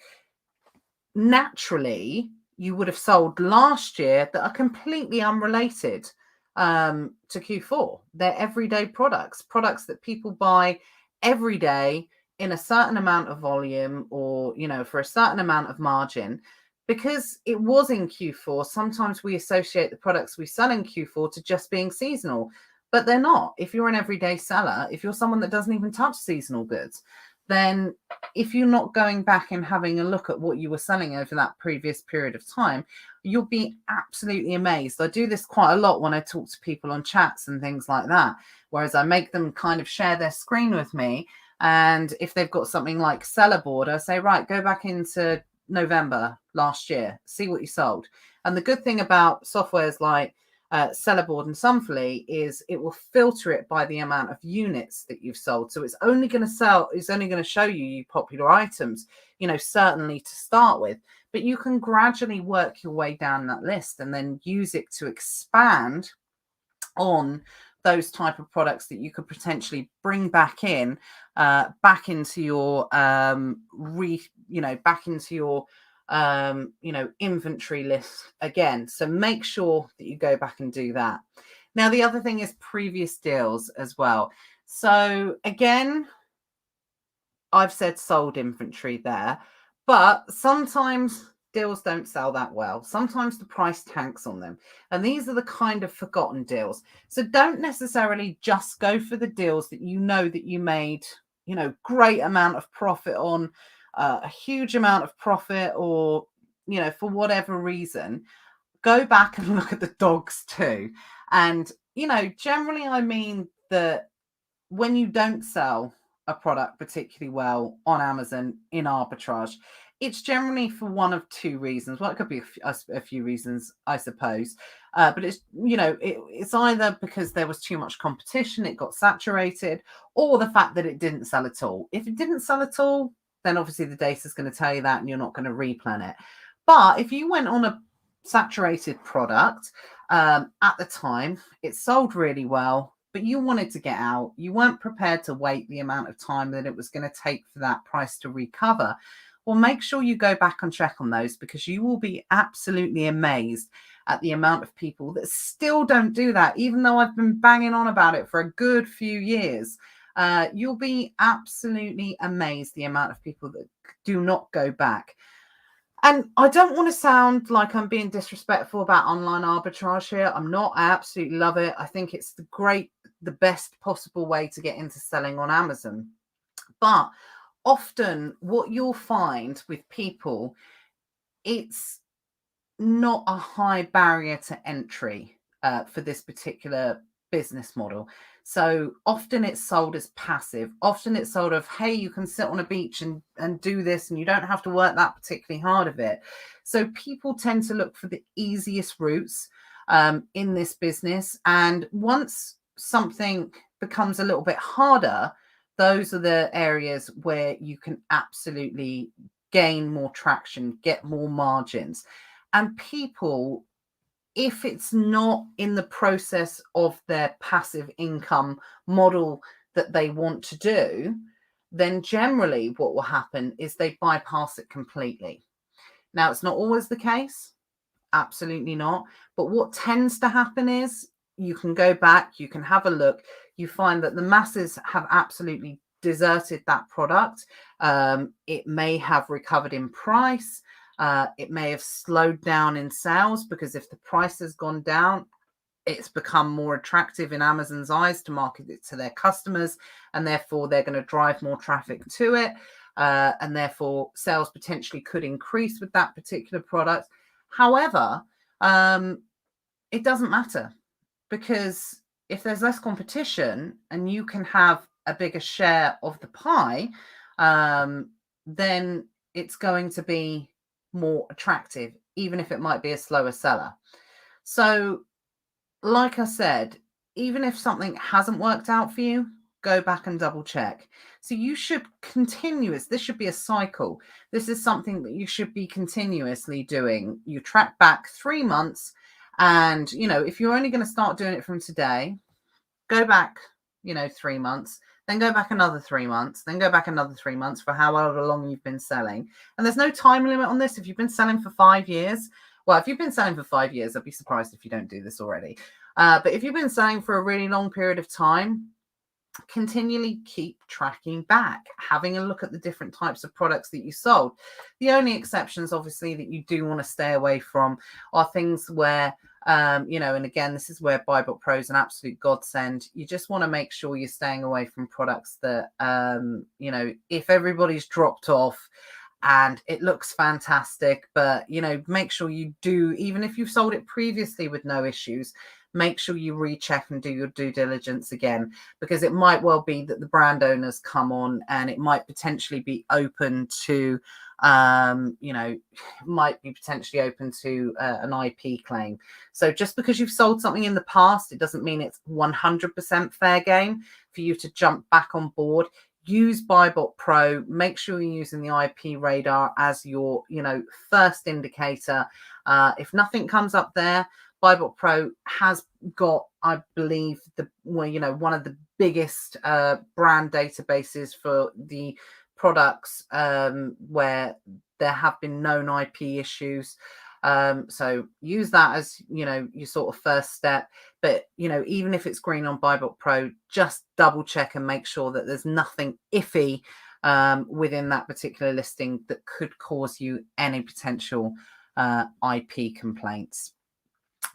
naturally you would have sold last year that are completely unrelated to Q4. They're everyday products that people buy every day in a certain amount of volume, or for a certain amount of margin, because it was in Q4. Sometimes we associate the products we sell in Q4 to just being seasonal, but they're not. If you're an everyday seller, if you're someone that doesn't even touch seasonal goods, then if you're not going back and having a look at what you were selling over that previous period of time, you'll be absolutely amazed. I do this quite a lot when I talk to people on chats and things like that, whereas I make them kind of share their screen with me. And if they've got something like Sellerboard, I say, right, go back into November last year, see what you sold. And the good thing about softwares like Sellerboard and Sunfully is it will filter it by the amount of units that you've sold. So it's only going to show you popular items, certainly to start with, but you can gradually work your way down that list and then use it to expand on those type of products that you could potentially bring back in, back into your inventory list again. So make sure that you go back and do that. Now, the other thing is previous deals as well. So again, I've said sold inventory there, but sometimes deals don't sell that well. Sometimes the price tanks on them. And these are the kind of forgotten deals. So don't necessarily just go for the deals that that you made, great amount of profit on, a huge amount of profit, or, for whatever reason. Go back and look at the dogs too. And, generally I mean that when you don't sell a product particularly well on Amazon in arbitrage, It's generally for one of two reasons. Well, it could be a few reasons, I suppose. But it's, it's either because there was too much competition, it got saturated, or the fact that it didn't sell at all. If it didn't sell at all, then obviously the data is going to tell you that and you're not going to replan it. But if you went on a saturated product at the time, it sold really well, but you wanted to get out, you weren't prepared to wait the amount of time that it was going to take for that price to recover, well, make sure you go back and check on those, because you will be absolutely amazed at the amount of people that still don't do that, even though I've been banging on about it for a good few years. You'll be absolutely amazed the amount of people that do not go back. And I don't want to sound like I'm being disrespectful about online arbitrage here. I'm not. I absolutely love it. I think it's the best possible way to get into selling on Amazon. But often what you'll find with people, it's not a high barrier to entry for this particular business model. So often it's sold as passive. Often it's sold of, hey, you can sit on a beach and do this, and you don't have to work that particularly hard of it. So people tend to look for the easiest routes in this business. And once something becomes a little bit harder, those are the areas where you can absolutely gain more traction, get more margins. And people, if it's not in the process of their passive income model that they want to do, then generally what will happen is they bypass it completely. Now, it's not always the case. Absolutely not. But what tends to happen is you can go back, you can have a look, you find that the masses have absolutely deserted that product. It may have recovered in price. It may have slowed down in sales, because if the price has gone down, it's become more attractive in Amazon's eyes to market it to their customers, and therefore they're going to drive more traffic to it. And therefore sales potentially could increase with that particular product. However, it doesn't matter, because if there's less competition and you can have a bigger share of the pie, then it's going to be more attractive, even if it might be a slower seller. So, like I said, even if something hasn't worked out for you, go back and double check. So you should this should be a cycle. This is something that you should be continuously doing. You track back 3 months, and, if you're only going to start doing it from today, go back, 3 months, then go back another 3 months, then go back another 3 months for however long you've been selling. And there's no time limit on this. If you've been selling for 5 years, well, if you've been selling for 5 years, I'd be surprised if you don't do this already. But if you've been selling for a really long period of time, continually keep tracking back, having a look at the different types of products that you sold. The only exceptions, obviously, that you do want to stay away from are things where, and again, this is where BuyBot Pro is an absolute godsend. You just want to make sure you're staying away from products that, if everybody's dropped off and it looks fantastic, but, make sure you do, even if you've sold it previously with no issues, make sure you recheck and do your due diligence again, because it might well be that the brand owners come on and it might potentially be open to, an IP claim. So just because you've sold something in the past, it doesn't mean it's 100% fair game for you to jump back on board. Use BuyBot Pro. Make sure you're using the IP radar as your, first indicator. If nothing comes up there, BuyBot Pro has got, I believe, one of the biggest brand databases for the products where there have been known IP issues. So use that as, your sort of first step. But, even if it's green on BuyBot Pro, just double check and make sure that there's nothing iffy within that particular listing that could cause you any potential IP complaints.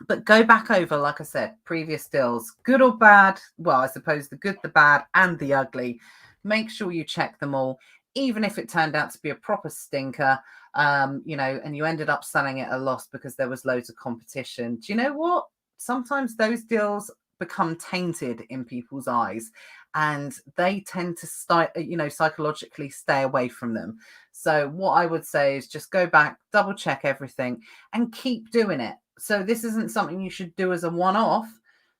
But go back over, like I said, previous deals, good or bad. Well, I suppose the good, the bad, and the ugly. Make sure you check them all, even if it turned out to be a proper stinker, and you ended up selling it at a loss because there was loads of competition. Do you know what? Sometimes those deals become tainted in people's eyes, and they tend to psychologically stay away from them. So what I would say is just go back, double check everything, and keep doing it. So this isn't something you should do as a one-off.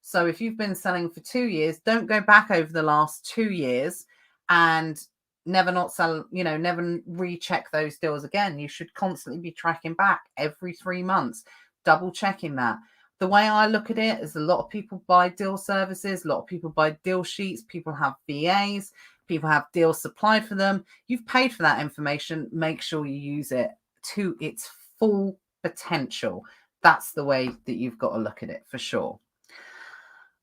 So if you've been selling for 2 years, don't go back over the last 2 years and never not sell, never recheck those deals again. You should constantly be tracking back every 3 months, double checking that. The way I look at it is a lot of people buy deal services, a lot of people buy deal sheets, people have VAs, people have deals supplied for them. You've paid for that information. Make sure you use it to its full potential. That's the way that you've got to look at it for sure.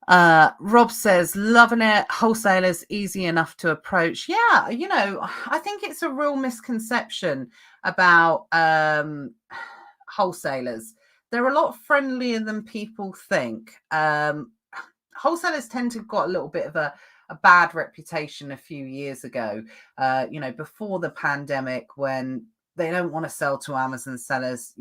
Rob says, loving it. Wholesalers easy enough to approach. Yeah, I think it's a real misconception about wholesalers. They're a lot friendlier than people think. Wholesalers tend to have got a little bit of a bad reputation a few years ago, before the pandemic, when they don't want to sell to Amazon sellers.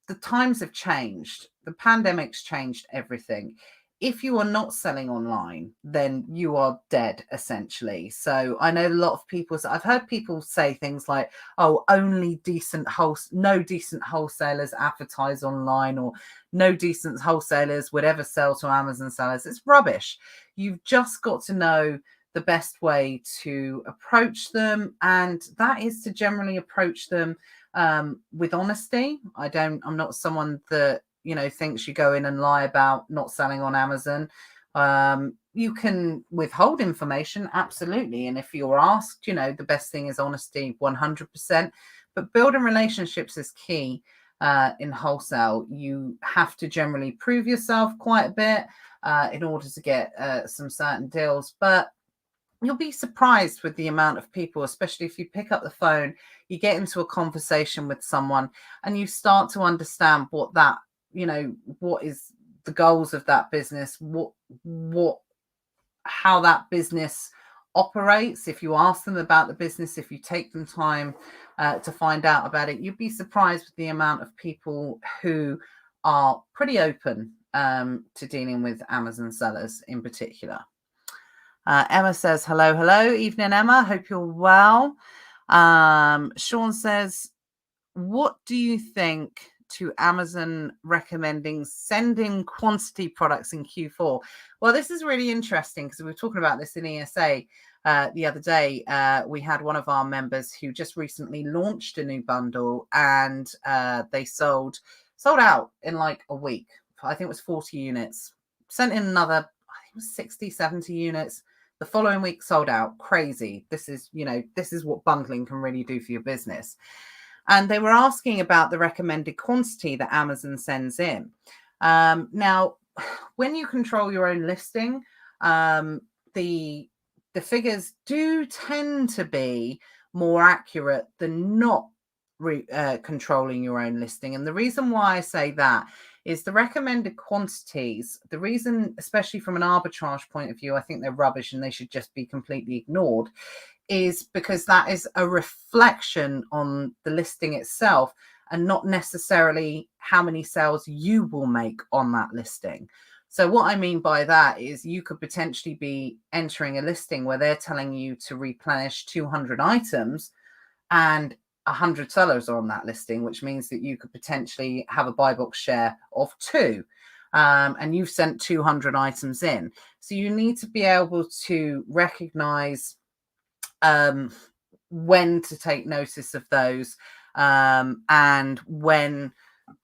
The times have changed. The pandemic's changed everything. If you are not selling online, then you are dead, essentially. So I know a lot of people, I've heard people say things like, oh, no decent wholesalers advertise online, or no decent wholesalers would ever sell to Amazon sellers. It's rubbish. You've just got to know the best way to approach them, and that is to generally approach them with honesty. I'm not someone that thinks you go in and lie about not selling on Amazon. You can withhold information, absolutely, and if you're asked, the best thing is honesty, 100%. But building relationships is key in wholesale. You have to generally prove yourself quite a bit in order to get some certain deals, but you'll be surprised with the amount of people, especially if you pick up the phone, you get into a conversation with someone and you start to understand what is the goals of that business, how that business operates. If you ask them about the business, if you take them time to find out about it, you'd be surprised with the amount of people who are pretty open to dealing with Amazon sellers in particular. Emma says, hello. Evening, Emma. Hope you're well. Sean says, what do you think to Amazon recommending sending quantity products in Q4? Well, this is really interesting because we were talking about this in ESA the other day. We had one of our members who just recently launched a new bundle, and they sold out in like a week. I think it was 40 units. Sent in another, I think it was 60, 70 units. The following week sold out. Crazy. This is what bundling can really do for your business. And they were asking about the recommended quantity that Amazon sends in. Now, when you control your own listing, the figures do tend to be more accurate than not controlling your own listing. And the reason why I say that is the recommended quantities. The reason, especially from an arbitrage point of view, I think they're rubbish and they should just be completely ignored, is because that is a reflection on the listing itself and not necessarily how many sales you will make on that listing. So what I mean by that is you could potentially be entering a listing where they're telling you to replenish 200 items and 100 sellers are on that listing, which means that you could potentially have a buy box share of 2. And you've sent 200 items in. So you need to be able to recognize when to take notice of those and when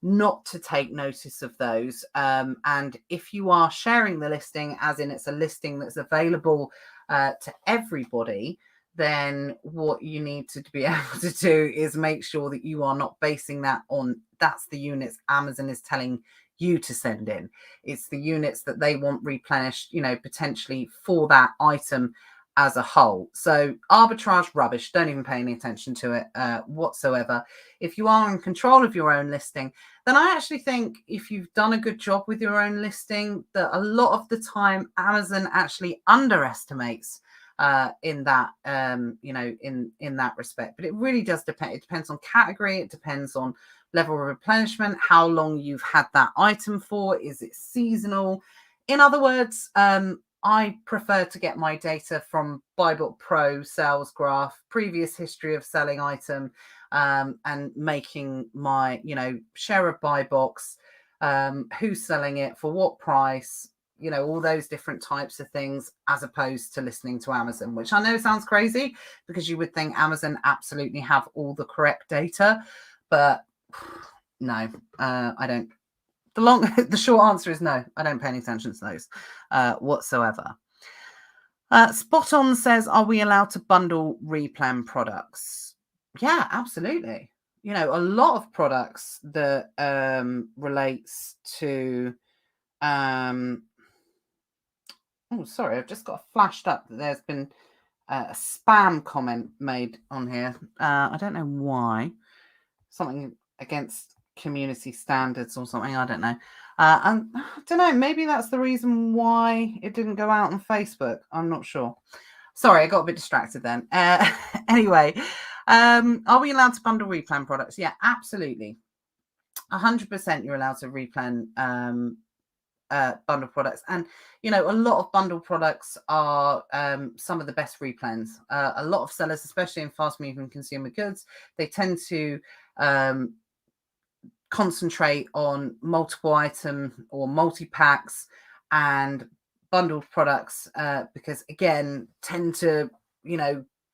not to take notice of those. And if you are sharing the listing, as in it's a listing that's available to everybody, then what you need to be able to do is make sure that you are not basing that on that's the units Amazon is telling you to send in. It's the units that they want replenished, potentially for that item as a whole. So arbitrage, rubbish. Don't even pay any attention to it whatsoever. If you are in control of your own listing, then I actually think if you've done a good job with your own listing, that a lot of the time Amazon actually underestimates in that in that respect. But it really does depend. It depends on category. It depends on level of replenishment, how long you've had that item for. Is it seasonal? In other words, I prefer to get my data from BuyBook Pro sales graph, previous history of selling item, and making my, share of buy box, who's selling it for what price, all those different types of things, as opposed to listening to Amazon, which I know sounds crazy because you would think Amazon absolutely have all the correct data, but no, I don't. The short answer is no. I don't pay any attention to those whatsoever. Spot On says, are we allowed to bundle Replen products? Yeah, absolutely. A lot of products that relates to oh, sorry, I've just got flashed up that there's been a spam comment made on here. I don't know why. Something against community standards or something. I don't know. And I don't know. Maybe that's the reason why it didn't go out on Facebook. I'm not sure. Sorry, I got a bit distracted then. Anyway, are we allowed to bundle Replen products? Yeah, absolutely. 100% you're allowed to Replen bundle products. And, a lot of bundle products are some of the best Replens. A lot of sellers, especially in fast moving consumer goods, they tend to concentrate on multiple item or multi-packs and bundled products because, again, tend to,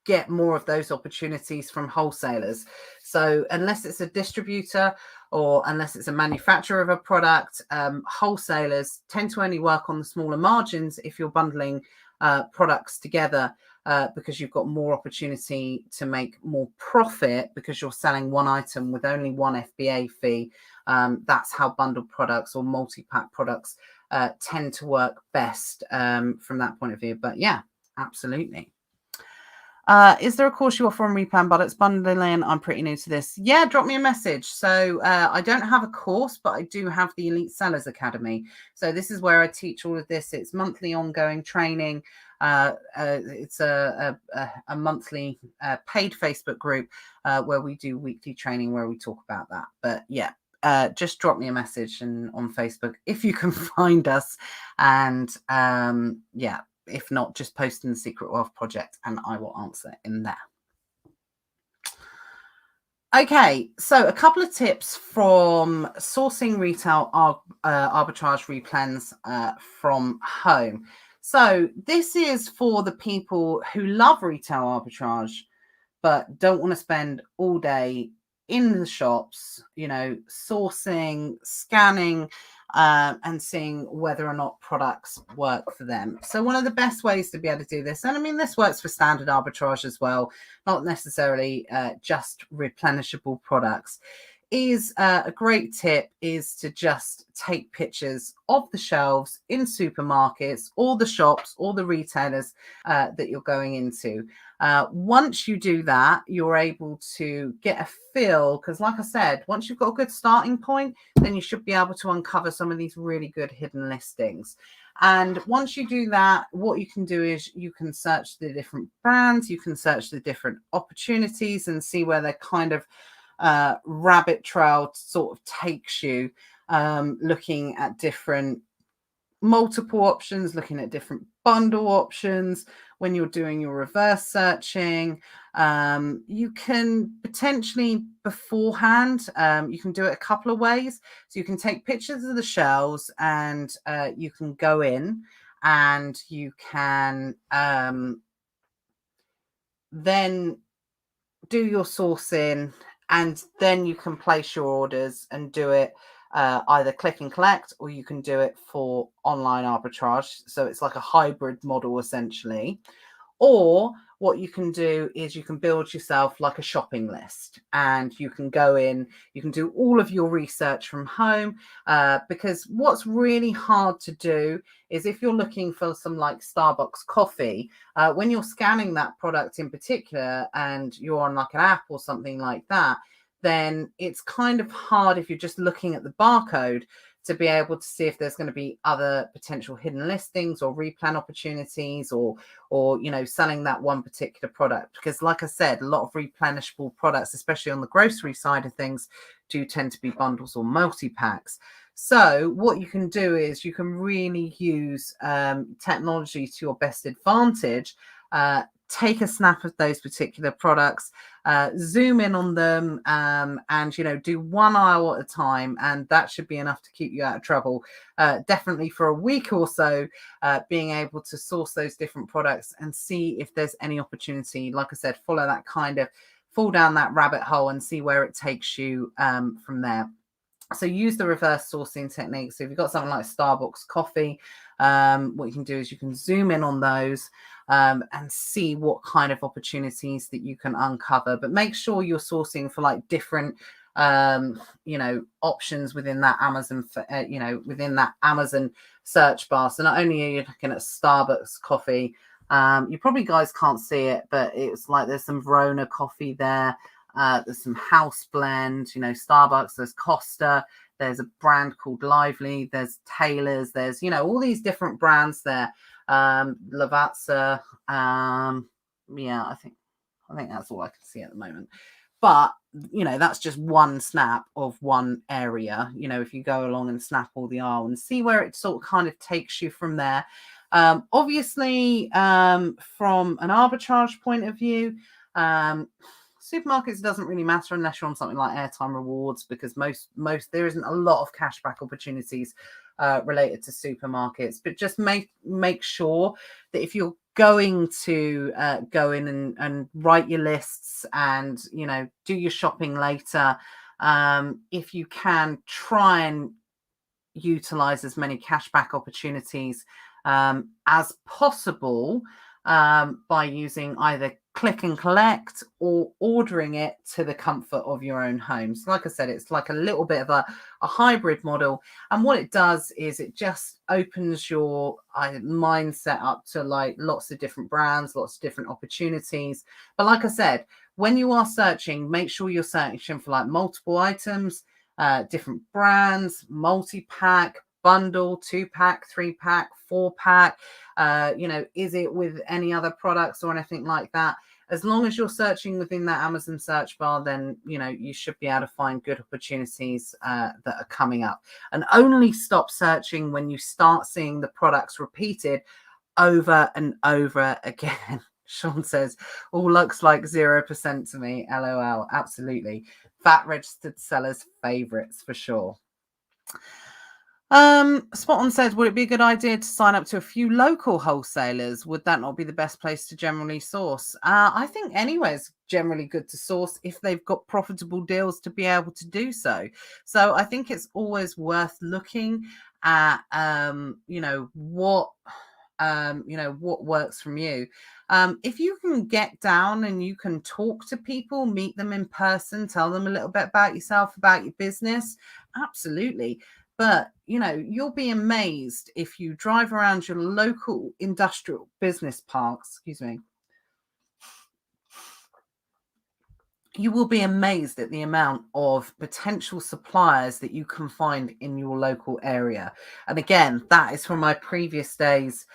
get more of those opportunities from wholesalers. So unless it's a distributor or unless it's a manufacturer of a product, wholesalers tend to only work on the smaller margins if you're bundling products together, because you've got more opportunity to make more profit because you're selling one item with only one FBA fee. That's how bundled products or multi-pack products tend to work best from that point of view. But yeah, absolutely. Is there a course you offer on Replen products bundling? I'm pretty new to this. Yeah, drop me a message. So I don't have a course, but I do have the Elite Sellers Academy. So this is where I teach all of this. It's monthly ongoing training. It's a monthly paid Facebook group where we do weekly training where we talk about that. But yeah, just drop me a message on Facebook if you can find us. And yeah. If not, just post in the Secret Wealth Project and I will answer in there. Okay, so a couple of tips from sourcing retail arbitrage replens from home. So this is for the people who love retail arbitrage but don't want to spend all day in the shops, sourcing, scanning, and seeing whether or not products work for them. So one of the best ways to be able to do this, and I mean, this works for standard arbitrage as well, not necessarily just replenishable products, is a great tip is to just take pictures of the shelves in supermarkets or the shops or the retailers that you're going into. Once you do that, you're able to get a feel, because like I said, once you've got a good starting point, then you should be able to uncover some of these really good hidden listings. And once you do that, what you can do is you can search the different brands, you can search the different opportunities and see where they're kind of rabbit trail sort of takes you, looking at different multiple options, looking at different bundle options. When you're doing your reverse searching, you can potentially beforehand, you can do it a couple of ways. So you can take pictures of the shelves and you can go in and you can then do your sourcing, and then you can place your orders and do it either click and collect, or you can do it for online arbitrage. So it's like a hybrid model essentially. Or what you can do is you can build yourself like a shopping list and you can go in, you can do all of your research from home, because what's really hard to do is if you're looking for some like Starbucks coffee, when you're scanning that product in particular and you're on like an app or something like that, then it's kind of hard if you're just looking at the barcode to be able to see if there's going to be other potential hidden listings or replan opportunities or selling that one particular product. Because like I said, a lot of replenishable products, especially on the grocery side of things, do tend to be bundles or multi-packs. So what you can do is you can really use technology to your best advantage. Take a snap of those particular products, zoom in on them, and do one aisle at a time, and that should be enough to keep you out of trouble. Definitely for a week or so, being able to source those different products and see if there's any opportunity. Like I said, follow that kind of, fall down that rabbit hole and see where it takes you from there. So use the reverse sourcing technique. So if you've got something like Starbucks coffee, what you can do is you can zoom in on those and see what kind of opportunities that you can uncover. But make sure you're sourcing for like different, options within that Amazon, within that Amazon search bar. So not only are you looking at Starbucks coffee, you probably guys can't see it, but it's like there's some Verona coffee there. There's some house blend, Starbucks, there's Costa, there's a brand called Lively, there's Taylor's, there's, all these different brands there. Lavazza, I think that's all I can see at the moment. But, that's just one snap of one area. If you go along and snap all the aisle and see where it sort of kind of takes you from there. Obviously, from an arbitrage point of view, supermarkets doesn't really matter unless you're on something like airtime rewards, because most there isn't a lot of cashback opportunities related to supermarkets. But just make sure that if you're going to go in and write your lists and do your shopping later, if you can, try and utilize as many cashback opportunities as possible by using either click and collect or ordering it to the comfort of your own home. So like I said, it's like a little bit of a hybrid model. And what it does is it just opens your mindset up to like lots of different brands, lots of different opportunities. But like I said, when you are searching, make sure you're searching for like multiple items, different brands, multi-pack, bundle, 2-pack, 3-pack, 4-pack, is it with any other products or anything like that? As long as you're searching within that Amazon search bar, then you should be able to find good opportunities that are coming up. And only stop searching when you start seeing the products repeated over and over again. Sean says, all looks like 0% to me. LOL. Absolutely. VAT registered sellers' favorites for sure. Spot on says, would it be a good idea to sign up to a few local wholesalers? Would that not be the best place to generally source? I think anywhere's generally good to source if they've got profitable deals to be able to do so. So I think it's always worth looking at, what works from you. If you can get down and you can talk to people, meet them in person, tell them a little bit about yourself, about your business, absolutely. But, you'll be amazed if you drive around your local industrial business parks, you will be amazed at the amount of potential suppliers that you can find in your local area. And again, that is from my previous days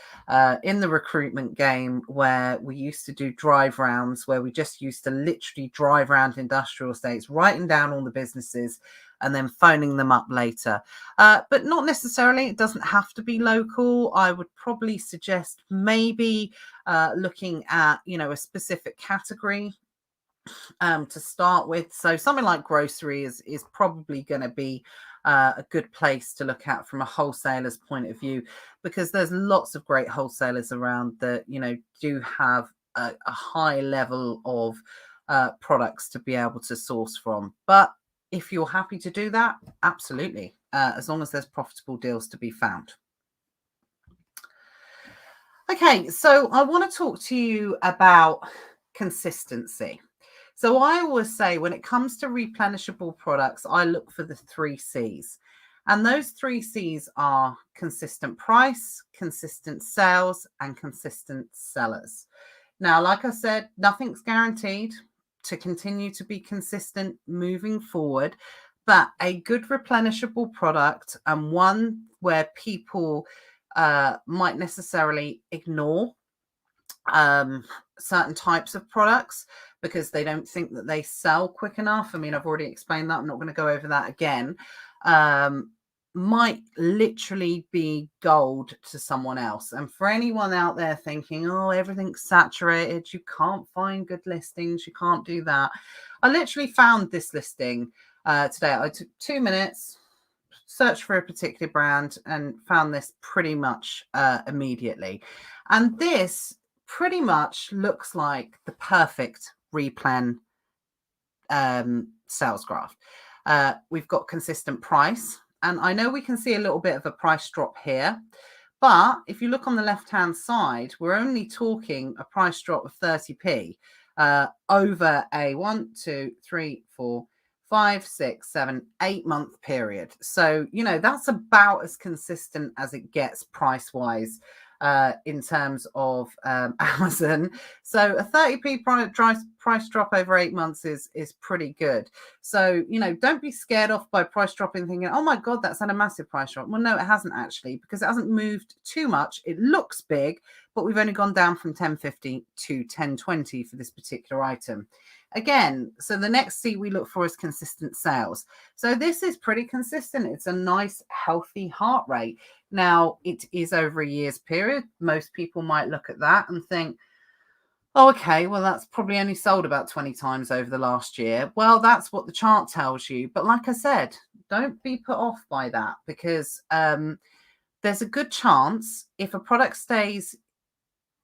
in the recruitment game, where we used to do drive rounds, where we just used to literally drive around industrial estates, writing down all the businesses and then phoning them up later. But not necessarily. It doesn't have to be local. I would probably suggest maybe looking at, a specific category to start with. So something like grocery is probably going to be a good place to look at from a wholesaler's point of view, because there's lots of great wholesalers around that, do have a high level of products to be able to source from. But if you're happy to do that, absolutely, as long as there's profitable deals to be found. Okay, so I want to talk to you about consistency. So I always say when it comes to replenishable products, I look for the 3 C's. And those 3 C's are consistent price, consistent sales, and consistent sellers. Now, like I said, nothing's guaranteed to continue to be consistent moving forward, but a good replenishable product, and one where people might necessarily ignore certain types of products because they don't think that they sell quick enough. I mean, I've already explained that. I'm not going to go over that again. might literally be gold to someone else. And for anyone out there thinking, oh, everything's saturated, you can't find good listings, you can't do that. I literally found this listing today. I took 2 minutes, searched for a particular brand, and found this pretty much immediately. And this pretty much looks like the perfect replen sales graph. We've got consistent price. And I know we can see a little bit of a price drop here. But if you look on the left-hand side, we're only talking a price drop of 30p over a 1, 2, 3, 4, 5, 6, 7, 8-month period. So, you know, that's about as consistent as it gets price-wise in terms of Amazon. So a 30p price drop over 8 months is pretty good. So, you know, don't be scared off by price dropping thinking, oh my God, that's had a massive price drop. Well, no, it hasn't actually, because it hasn't moved too much. It looks big, but we've only gone down from 10.50 to 10.20 for this particular item. Again, so the next C we look for is consistent sales. So this is pretty consistent. It's a nice, healthy heart rate. Now, it is over a year's period. Most people might look at that and think, oh, okay, well, that's probably only sold about 20 times over the last year. Well, that's what the chart tells you. But like I said, don't be put off by that, because there's a good chance if a product stays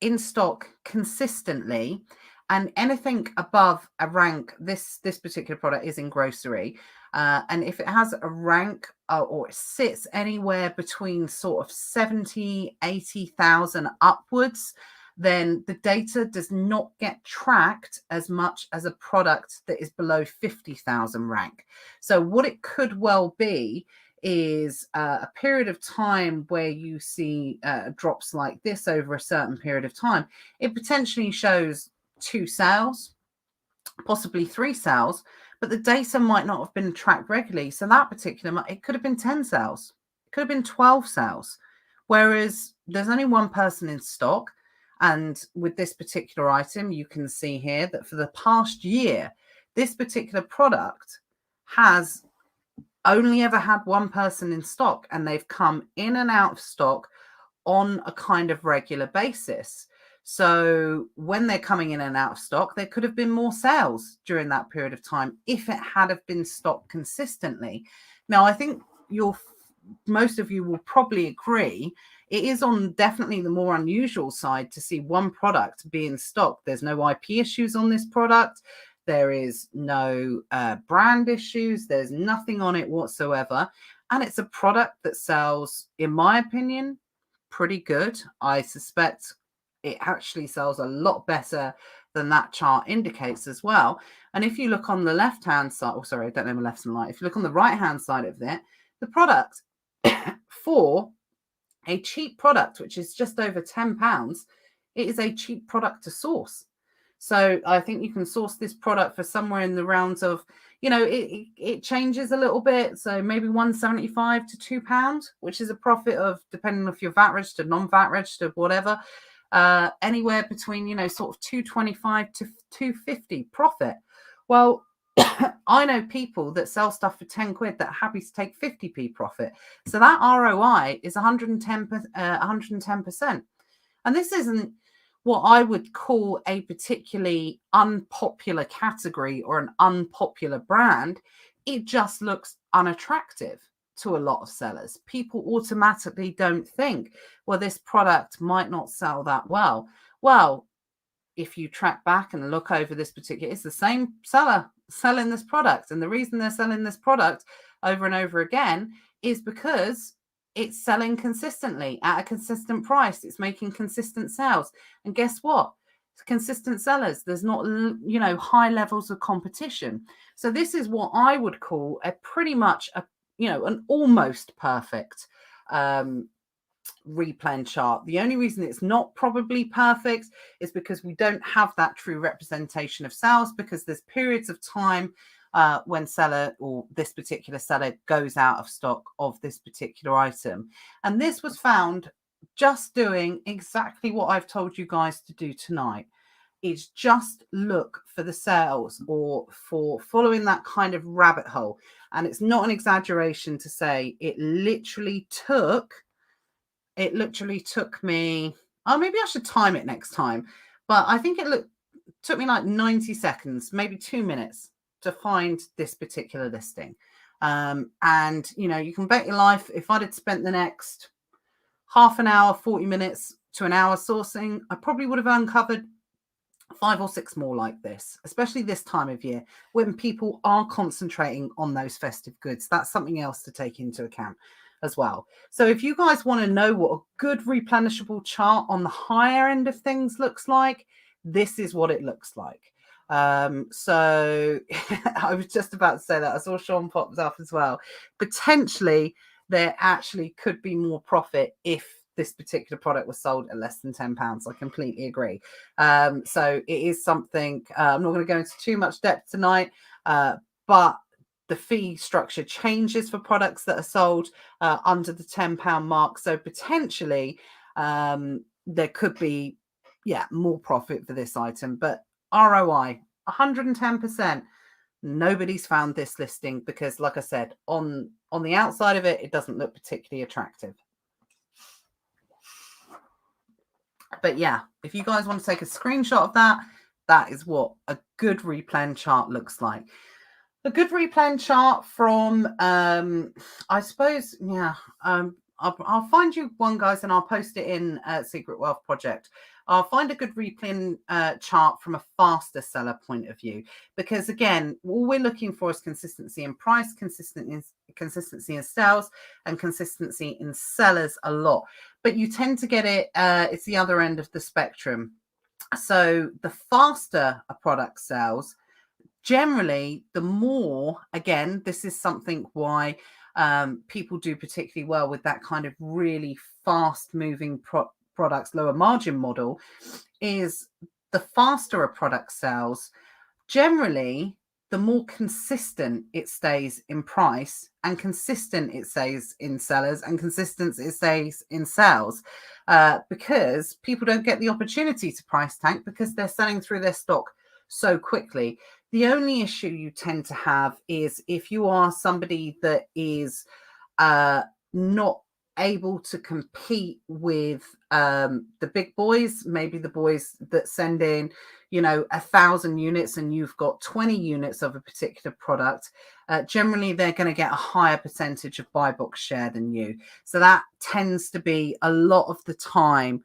in stock consistently, and anything above a rank, this particular product is in grocery, and if it has a rank or it sits anywhere between sort of 70, 80,000 upwards, then the data does not get tracked as much as a product that is below 50,000 rank. So what it could well be is a period of time where you see drops like this over a certain period of time. It potentially shows 2 sales, possibly 3 sales, but the data might not have been tracked regularly. So that particular, it could have been 10 sales, it could have been 12 sales, whereas there's only one person in stock. And with this particular item, you can see here that for the past year, this particular product has only ever had one person in stock, and they've come in and out of stock on a kind of regular basis. So when they're coming in and out of stock, there could have been more sales during that period of time if it had have been stocked consistently. Now, I think most of you will probably agree it is on definitely the more unusual side to see one product be in stock. There's no IP issues on this product. There is no brand issues. There's nothing on it whatsoever. And it's a product that sells, in my opinion, pretty good. I suspect it actually sells a lot better than that chart indicates as well. And if you look on the left-hand side, oh, sorry, I don't know my left and right. If you look on the right-hand side of it, the product for a cheap product, which is just over £10, it is a cheap product to source. So I think you can source this product for somewhere in the rounds of, you know, it changes a little bit. So maybe £1.75 to £2, which is a profit of, depending if you're VAT registered, non-VAT registered, whatever, anywhere between, you know, sort of £2.25 to £2.50 profit. Well, I know people that sell stuff for 10 quid that are happy to take 50p profit. So that ROI is 110%. And this isn't what I would call a particularly unpopular category or an unpopular brand. It just looks unattractive to a lot of sellers. People automatically don't think, well, this product might not sell that well. Well, if you track back and look over this particular, it's the same seller selling this product. And the reason they're selling this product over and over again is because it's selling consistently at a consistent price. It's making consistent sales. And guess what? It's consistent sellers. There's not, you know, high levels of competition. So this is what I would call a pretty much a, you know, an almost perfect replen chart. The only reason it's not probably perfect is because we don't have that true representation of sales, because there's periods of time when seller or this particular seller goes out of stock of this particular item. And this was found just doing exactly what I've told you guys to do tonight. is just look for the sales or for following that kind of rabbit hole. And it's not an exaggeration to say it literally took me, oh, maybe I should time it next time. But I think it took me like 90 seconds, maybe 2 minutes to find this particular listing. And, you know, you can bet your life if I'd had spent the next half an hour, 40 minutes to an hour sourcing, I probably would have uncovered 5 or 6 more like this, especially this time of year when people are concentrating on those festive goods. That's something else to take into account as well. So if you guys want to know what a good replenishable chart on the higher end of things looks like, this is what it looks like. So I was just about to say that. I saw Sean pops up as well. Potentially there actually could be more profit if this particular product was sold at less than £10. I completely agree. So it is something, I'm not going to go into too much depth tonight, but the fee structure changes for products that are sold under the £10 mark. So potentially there could be, more profit for this item, but ROI 110%. Nobody's found this listing because, like I said, on the outside of it, it doesn't look particularly attractive. But yeah, if you guys want to take a screenshot of that, that is what a good replen chart looks like. A good replen chart from, I suppose, I'll find you one, guys, and I'll post it in Secret Wealth Project. I'll find a good replen chart from a faster seller point of view, because again, all we're looking for is consistency in price, consistency in sales, and consistency in sellers a lot. But you tend to get it, it's the other end of the spectrum. So the faster a product sells, generally, the more, again, this is something why people do particularly well with that kind of really fast moving products, lower margin model, is the faster a product sells, generally, the more consistent it stays in price and consistent it stays in sellers and consistent it stays in sales, because people don't get the opportunity to price tank because they're selling through their stock so quickly. The only issue you tend to have is if you are somebody that is not able to compete with the big boys, maybe the boys that send in, 1,000 units and you've got 20 units of a particular product, generally they're going to get a higher percentage of buy box share than you. So that tends to be a lot of the time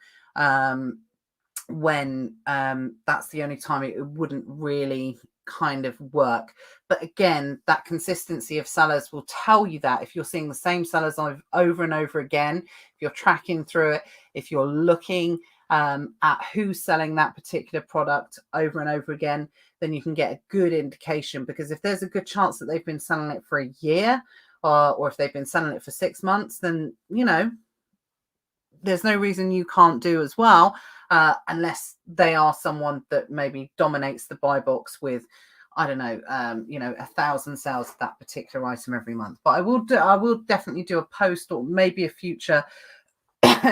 when that's the only time it wouldn't really kind of work. But again, that consistency of sellers will tell you that if you're seeing the same sellers over and over again, if you're tracking through it, if you're looking at who's selling that particular product over and over again, then you can get a good indication. Because if there's a good chance that they've been selling it for a year, or if they've been selling it for 6 months, then there's no reason you can't do as well, unless they are someone that maybe dominates the buy box with, I don't know, 1,000 sales of that particular item every month. But I will definitely do a post, or maybe a future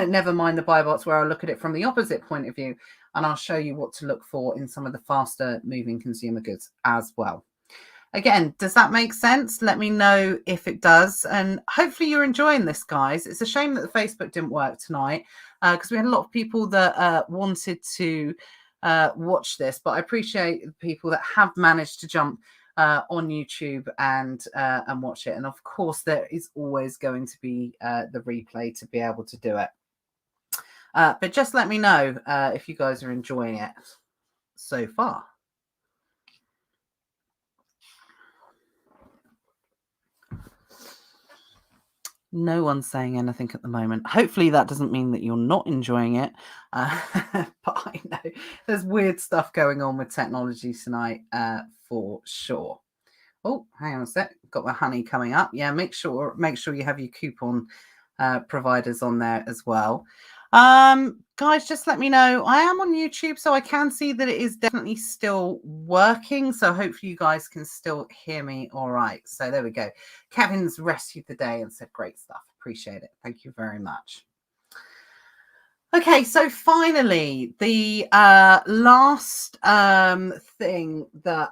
never mind the buy box, where I'll look at it from the opposite point of view, and I'll show you what to look for in some of the faster moving consumer goods as well. Again, does that make sense? Let me know if it does. And hopefully you're enjoying this, guys. It's a shame that the Facebook didn't work tonight, because we had a lot of people that wanted to watch this. But I appreciate the people that have managed to jump on YouTube and watch it. And of course, there is always going to be the replay to be able to do it. But just let me know if you guys are enjoying it so far. No one's saying anything at the moment. Hopefully that doesn't mean that you're not enjoying it. But I know there's weird stuff going on with technology tonight, for sure. Oh, hang on a sec. Got my honey coming up. Yeah, make sure you have your coupon providers on there as well. Guys, just let me know. I am on YouTube, so I can see that it is definitely still working. So hopefully you guys can still hear me all right. So there we go. Kevin's rescued the day and said great stuff. Appreciate it. Thank you very much. Okay, so finally, the last thing that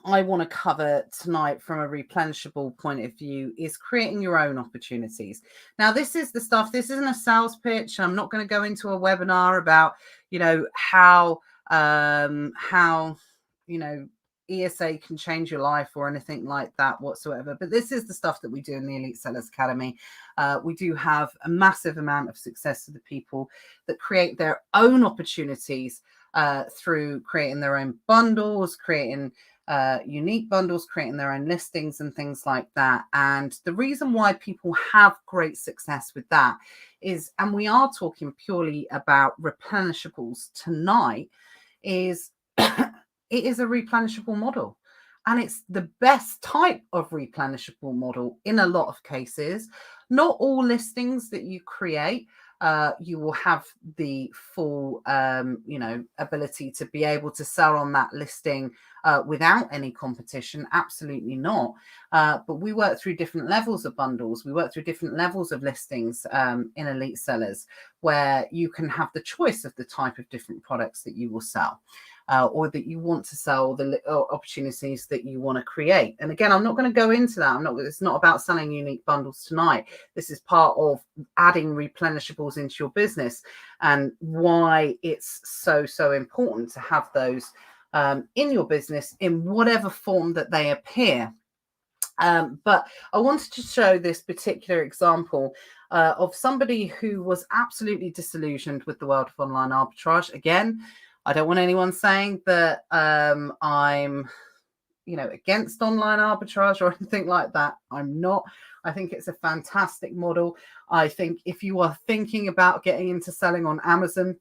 I want to cover tonight from a replenishable point of view is creating your own opportunities. Now, this is the stuff, this isn't a sales pitch. I'm not going to go into a webinar about, how, ESA can change your life or anything like that whatsoever. But this is the stuff that we do in the Elite Sellers Academy. We do have a massive amount of success with the people that create their own opportunities through creating their own bundles, creating unique bundles, creating their own listings and things like that. And the reason why people have great success with that is, and we are talking purely about replenishables tonight, is it is a replenishable model. And it's the best type of replenishable model in a lot of cases. Not all listings that you create, you will have the full, ability to be able to sell on that listing without any competition. Absolutely not. But we work through different levels of bundles. We work through different levels of listings in Elite Sellers, where you can have the choice of the type of different products that you will sell. Or that you want to sell, the opportunities that you want to create. And again, I'm not going to go into that. It's not about selling unique bundles tonight. This is part of adding replenishables into your business and why it's so important to have those in your business in whatever form that they appear. But I wanted to show this particular example of somebody who was absolutely disillusioned with the world of online arbitrage. Again, I don't want anyone saying that I'm, against online arbitrage or anything like that. I'm not. I think it's a fantastic model. I think if you are thinking about getting into selling on Amazon,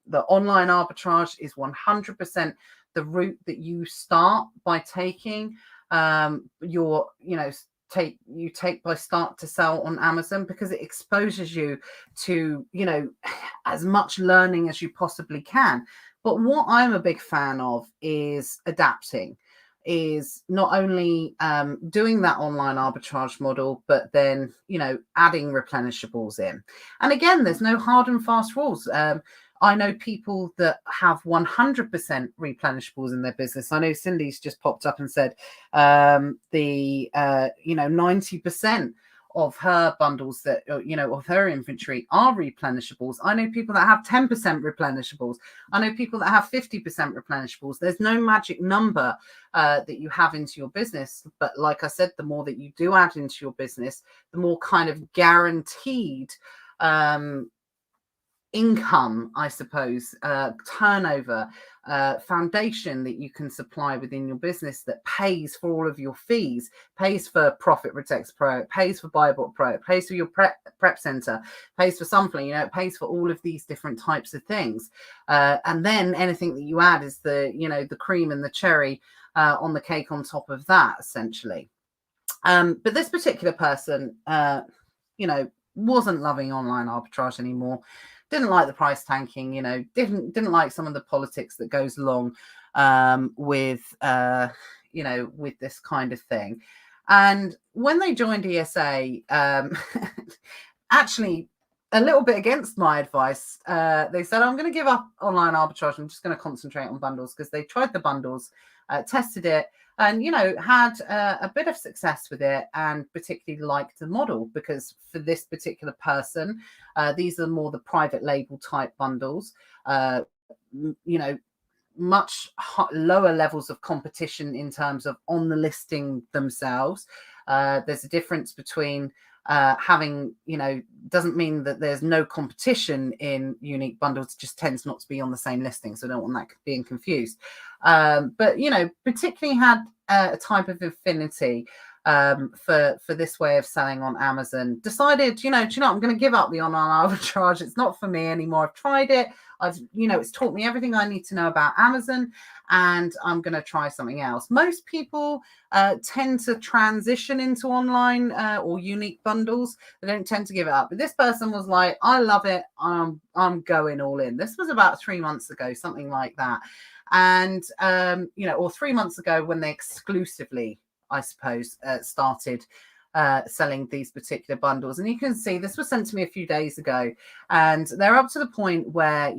the online arbitrage is 100% the route that you start by taking. Take by start to sell on Amazon, because it exposes you to, as much learning as you possibly can. But what I'm a big fan of is adapting, is not only doing that online arbitrage model, but then, adding replenishables in. And again, there's no hard and fast rules. I know people that have 100% replenishables in their business. I know Cindy's just popped up and said 90% of her bundles that, of her inventory are replenishables. I know people that have 10% replenishables. I know people that have 50% replenishables. There's no magic number that you have into your business. But like I said, the more that you do add into your business, the more kind of guaranteed income, I suppose, turnover, foundation that you can supply within your business that pays for all of your fees, pays for Profit Protects Pro, pays for BuyBot Pro, pays for your prep center, pays for something, it pays for all of these different types of things. And then anything that you add is the cream and the cherry on the cake on top of that, essentially. But this particular person, wasn't loving online arbitrage anymore. Didn't like the price tanking, didn't like some of the politics that goes along with this kind of thing. And when they joined ESA, actually a little bit against my advice, they said, I'm going to give up online arbitrage. I'm just going to concentrate on bundles, because they tried the bundles, tested it, and had a bit of success with it, and particularly liked the model, because for this particular person, these are more the private label type bundles, much lower levels of competition in terms of on the listing themselves. There's a difference between having, doesn't mean that there's no competition in unique bundles, it just tends not to be on the same listing. So I don't want that being confused. But, particularly had a type of affinity for this way of selling on Amazon. Decided, I'm going to give up the online arbitrage. It's not for me anymore. I've tried it. It's taught me everything I need to know about Amazon, and I'm going to try something else. Most people tend to transition into online or unique bundles. They don't tend to give it up. But this person was like, I love it. I'm going all in. This was about 3 months ago, something like that. And, or 3 months ago, when they exclusively, I suppose, started selling these particular bundles. And you can see this was sent to me a few days ago, and they're up to the point where,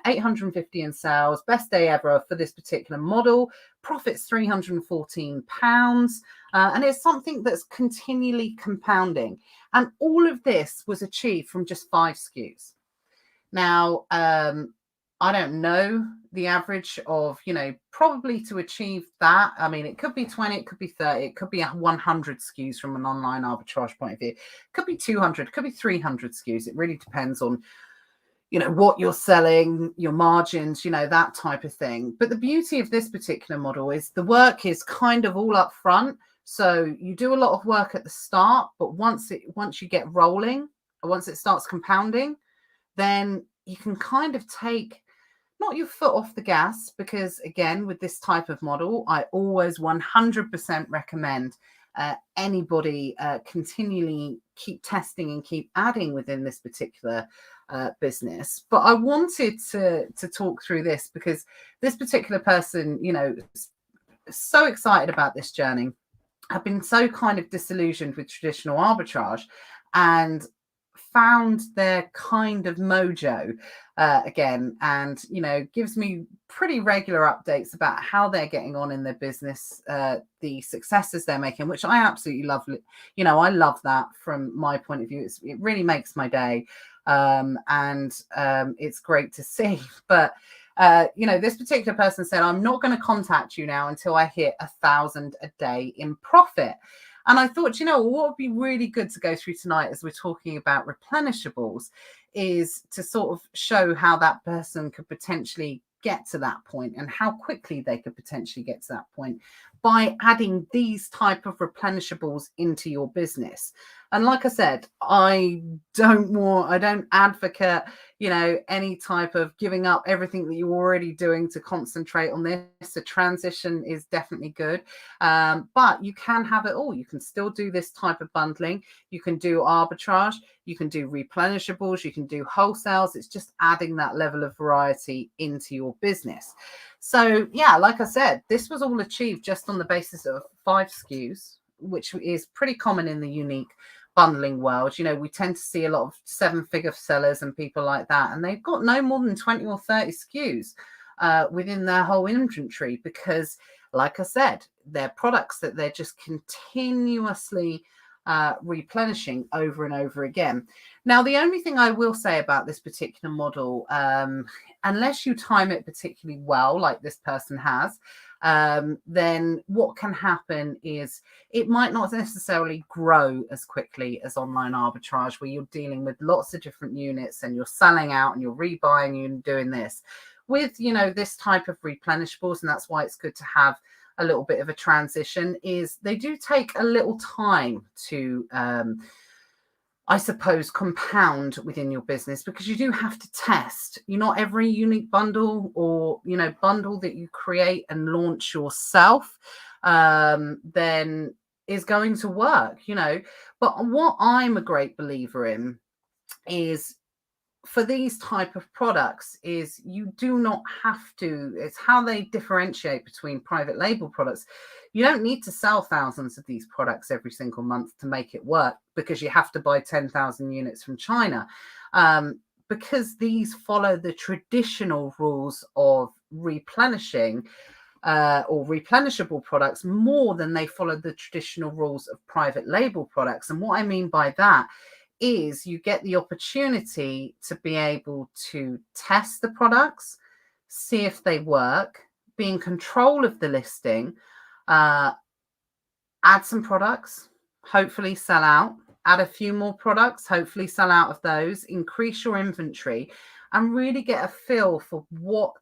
850 in sales, best day ever for this particular model, profits £314. And it's something that's continually compounding. And all of this was achieved from just 5 SKUs. Now, I don't know the average of, probably to achieve that. I mean, it could be 20, it could be 30, it could be 100 SKUs from an online arbitrage point of view. It could be 200, it could be 300 SKUs. It really depends on, what you're selling, your margins, that type of thing. But the beauty of this particular model is the work is kind of all up front. So you do a lot of work at the start, but once you get rolling, once it starts compounding, then you can kind of take not your foot off the gas, because again, with this type of model, I always 100% recommend anybody continually keep testing and keep adding within this particular business. But I wanted to talk through this because this particular person, so excited about this journey. I've been so kind of disillusioned with traditional arbitrage, and found their kind of mojo again, and gives me pretty regular updates about how they're getting on in their business, the successes they're making, which I absolutely love. I love that from my point of view. It really makes my day, and it's great to see. But this particular person said, I'm not going to contact you now until I hit 1,000 a day in profit. And I thought, what would be really good to go through tonight as we're talking about replenishables is to sort of show how that person could potentially get to that point and how quickly they could potentially get to that point by adding these type of replenishables into your business. And like I said, I don't advocate, any type of giving up everything that you're already doing to concentrate on this. The transition is definitely good. But you can have it all. You can still do this type of bundling. You can do arbitrage. You can do replenishables. You can do wholesales. It's just adding that level of variety into your business. So yeah, like I said, this was all achieved just on the basis of 5 SKUs, which is pretty common in the unique bundling world. We tend to see a lot of 7-figure sellers and people like that, and they've got no more than 20 or 30 SKUs within their whole inventory, because like I said, they're products that they're just continuously replenishing over and over again. Now, the only thing I will say about this particular model, unless you time it particularly well, like this person has, then what can happen is it might not necessarily grow as quickly as online arbitrage, where you're dealing with lots of different units and you're selling out and you're rebuying and doing this. With, this type of replenishables, and that's why it's good to have a little bit of a transition, is they do take a little time to I suppose compound within your business, because you do have to test. Not every unique bundle or bundle that you create and launch yourself then is going to work. But what I'm a great believer in is, for these type of products, is you do not have to. It's how they differentiate between private label products. You don't need to sell thousands of these products every single month to make it work, because you have to buy 10,000 units from China, because these follow the traditional rules of replenishing or replenishable products more than they follow the traditional rules of private label products. And what I mean by that is you get the opportunity to be able to test the products, see if they work, be in control of the listing, add some products, hopefully sell out, add a few more products, hopefully sell out of those, increase your inventory, and really get a feel for what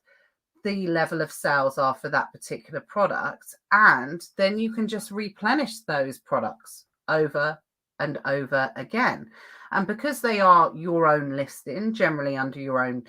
the level of sales are for that particular product. And then you can just replenish those products over and over again. And because they are your own listing, generally under your own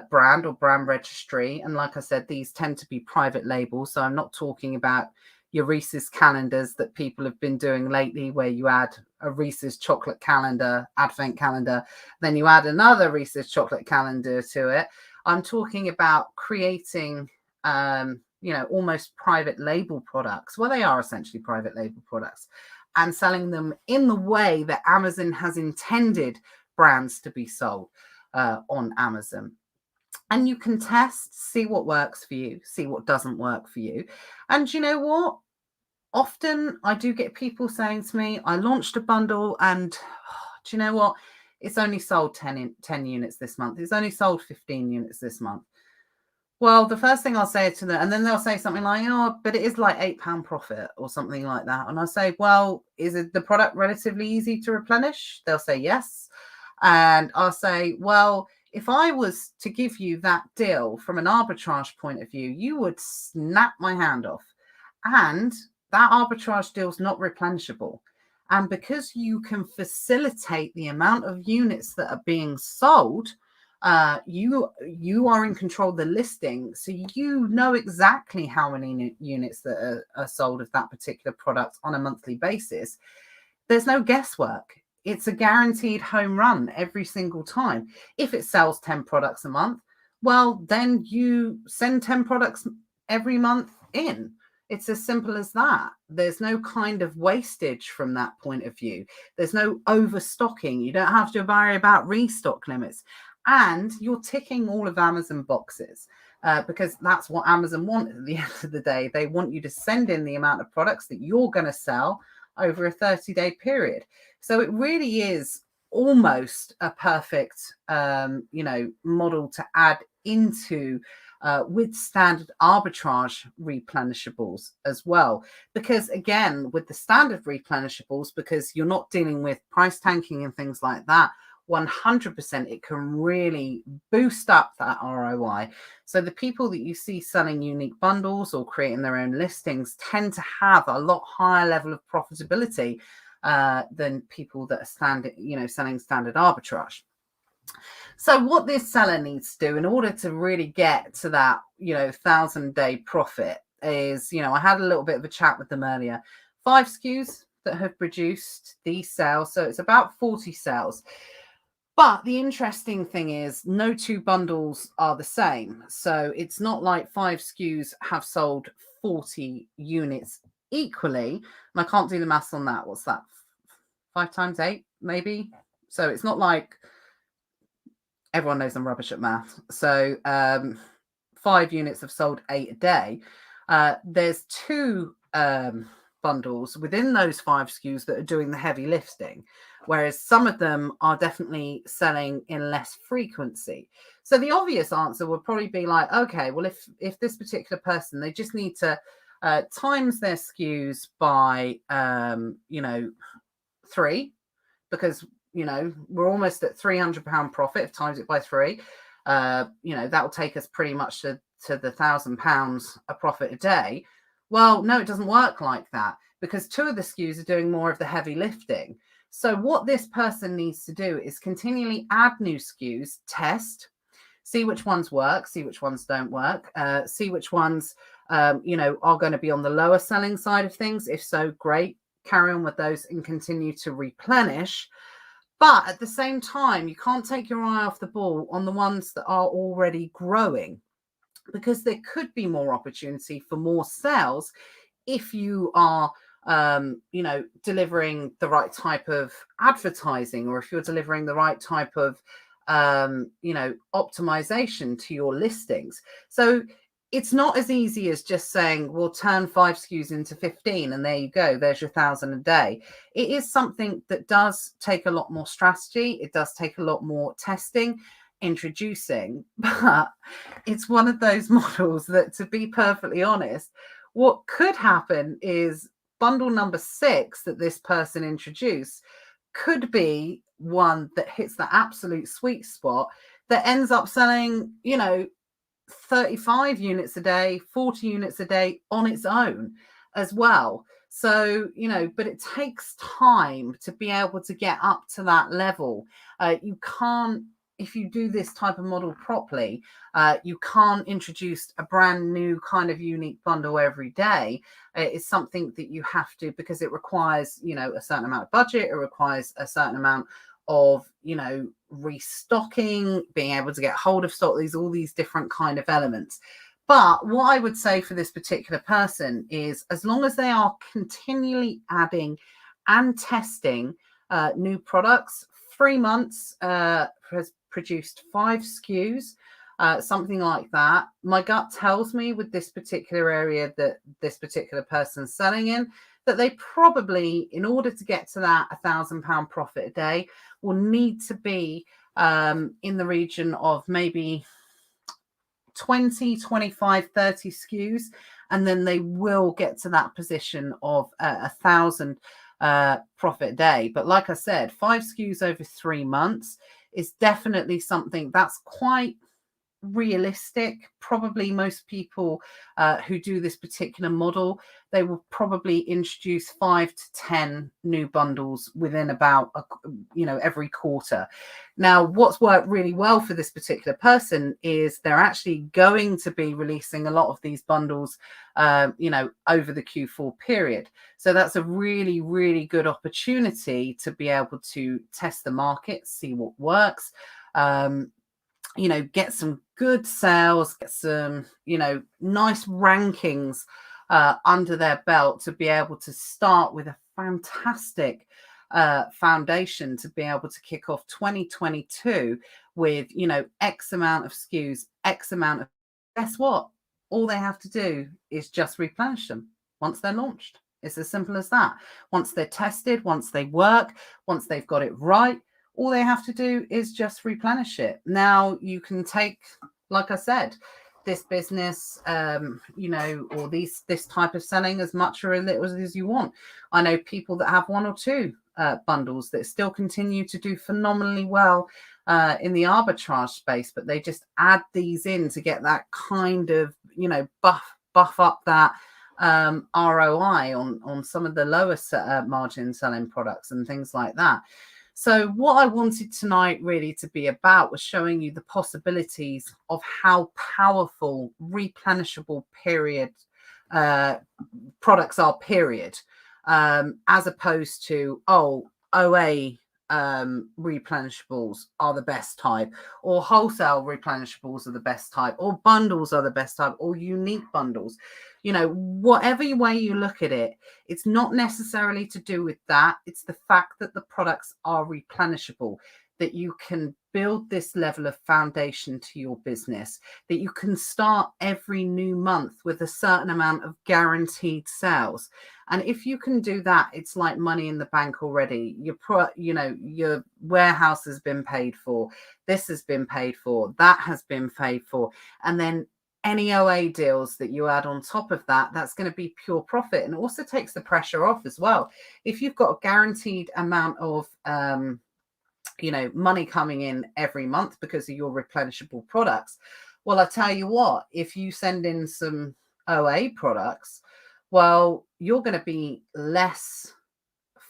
brand or brand registry, and like I said, these tend to be private labels, so I'm not talking about your Reese's calendars that people have been doing lately, where you add a Reese's chocolate calendar, advent calendar, then you add another Reese's chocolate calendar to it. I'm talking about creating almost private label products. Well, they are essentially private label products. and selling them in the way that Amazon has intended brands to be sold on Amazon. And you can test, see what works for you, see what doesn't work for you. And you know what? Often I do get people saying to me, I launched a bundle and do you know what? It's only sold 10 units this month. It's only sold 15 units this month. Well, the first thing I'll say to them, and then they'll say something like, oh, but it is like £8 profit or something like that. And I'll say, well, is it the product relatively easy to replenish? They'll say yes. And I'll say, well, if I was to give you that deal from an arbitrage point of view, you would snap my hand off. And that arbitrage deal is not replenishable. And because you can facilitate the amount of units that are being sold, you are in control of the listing, so you know exactly how many units that are sold of that particular product on a monthly basis. There's no guesswork. It's a guaranteed home run every single time. If it sells 10 products a month, well, then you send 10 products every month in. It's as simple as that. There's no kind of wastage from that point of view. There's no overstocking. You don't have to worry about restock limits. And you're ticking all of Amazon boxes because that's what Amazon want at the end of the day. They want you to send in the amount of products that you're going to sell over a 30-day period. So it really is almost a perfect, model to add into with standard arbitrage replenishables as well. Because again, with the standard replenishables, because you're not dealing with price tanking and things like that, 100% it can really boost up that ROI. So the people that you see selling unique bundles or creating their own listings tend to have a lot higher level of profitability than people that are selling standard arbitrage. So what this seller needs to do in order to really get to that 1,000-day profit is, I had a little bit of a chat with them earlier. 5 SKUs that have produced these sales, so it's about 40 sales. But the interesting thing is no 2 bundles are the same. So it's not like 5 SKUs have sold 40 units equally. And I can't do the maths on that. What's that? 5 times 8, maybe? So it's not like everyone knows I'm rubbish at math. So 5 units have sold 8 a day. There's 2 bundles within those 5 SKUs that are doing the heavy lifting, whereas some of them are definitely selling in less frequency. So the obvious answer would probably be like, okay, well, if this particular person, they just need to times their SKUs by 3, because we're almost at £300 profit. If times it by 3, that will take us pretty much to the £1,000 a profit a day. Well, no, it doesn't work like that, because 2 of the SKUs are doing more of the heavy lifting. So what this person needs to do is continually add new SKUs, test, see which ones work, see which ones don't work, see which ones, are going to be on the lower selling side of things. If so, great, carry on with those and continue to replenish. But at the same time, you can't take your eye off the ball on the ones that are already growing, because there could be more opportunity for more sales if you are delivering the right type of advertising, or if you're delivering the right type of optimization to your listings. So it's not as easy as just saying, we'll turn 5 SKUs into 15 and there you go, there's your 1,000 a day. It is something that does take a lot more strategy. It does take a lot more testing, introducing, but it's one of those models that, to be perfectly honest, what could happen is bundle number 6 that this person introduced could be one that hits the absolute sweet spot that ends up selling 35 units a day, 40 units a day on its own as well. So, but it takes time to be able to get up to that level. You can't, if you do this type of model properly, you can't introduce a brand new kind of unique bundle every day. It's something that you have to, because it requires, a certain amount of budget. It requires a certain amount of, restocking, being able to get hold of stock, all these different kind of elements. But what I would say for this particular person is, as long as they are continually adding and testing new products. 3 months has produced 5 SKUs, something like that. My gut tells me with this particular area that this particular person's selling in, that they probably, in order to get to that £1,000 profit a day, will need to be in the region of maybe 20, 25, 30 SKUs, and then they will get to that position of 1,000 profit a day. But like I said, 5 SKUs over 3 months is definitely something that's quite realistic. Probably most people who do this particular model, they will probably introduce 5 to 10 new bundles within about every quarter. Now, what's worked really well for this particular person is they're actually going to be releasing a lot of these bundles over the Q4 period. So that's a really, really good opportunity to be able to test the market, see what works, get some good sales, get some, nice rankings under their belt to be able to start with a fantastic foundation to be able to kick off 2022 with, X amount of SKUs, X amount of, guess what? All they have to do is just replenish them once they're launched. It's as simple as that. Once they're tested, once they work, once they've got it right, all they have to do is just replenish it. Now you can take, like I said, this business, or this type of selling as much or as little as you want. I know people that have 1 or 2 bundles that still continue to do phenomenally well in the arbitrage space, but they just add these in to get that kind of, buff up that ROI on some of the lower margin selling products and things like that. So what I wanted tonight really to be about was showing you the possibilities of how powerful replenishable period products are, period, as opposed to, OA replenishables are the best type, or wholesale replenishables are the best type, or bundles are the best type, or unique bundles. Whatever way you look at it, it's not necessarily to do with that. It's the fact that the products are replenishable, that you can build this level of foundation to your business, that you can start every new month with a certain amount of guaranteed sales. And if you can do that, it's like money in the bank already. Your warehouse has been paid for, this has been paid for, that has been paid for, and then any OA deals that you add on top of that, that's going to be pure profit, and also takes the pressure off as well. If you've got a guaranteed amount of money coming in every month because of your replenishable products, well, I tell you what, if you send in some OA products, well, you're going to be less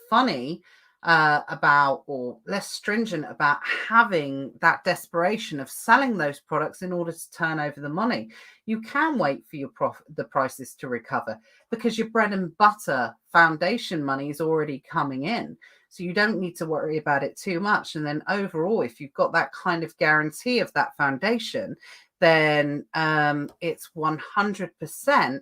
funny about, or less stringent about having that desperation of selling those products in order to turn over the money. You can wait for the prices to recover because your bread and butter foundation money is already coming in. So you don't need to worry about it too much. And then overall, if you've got that kind of guarantee of that foundation, then it's 100%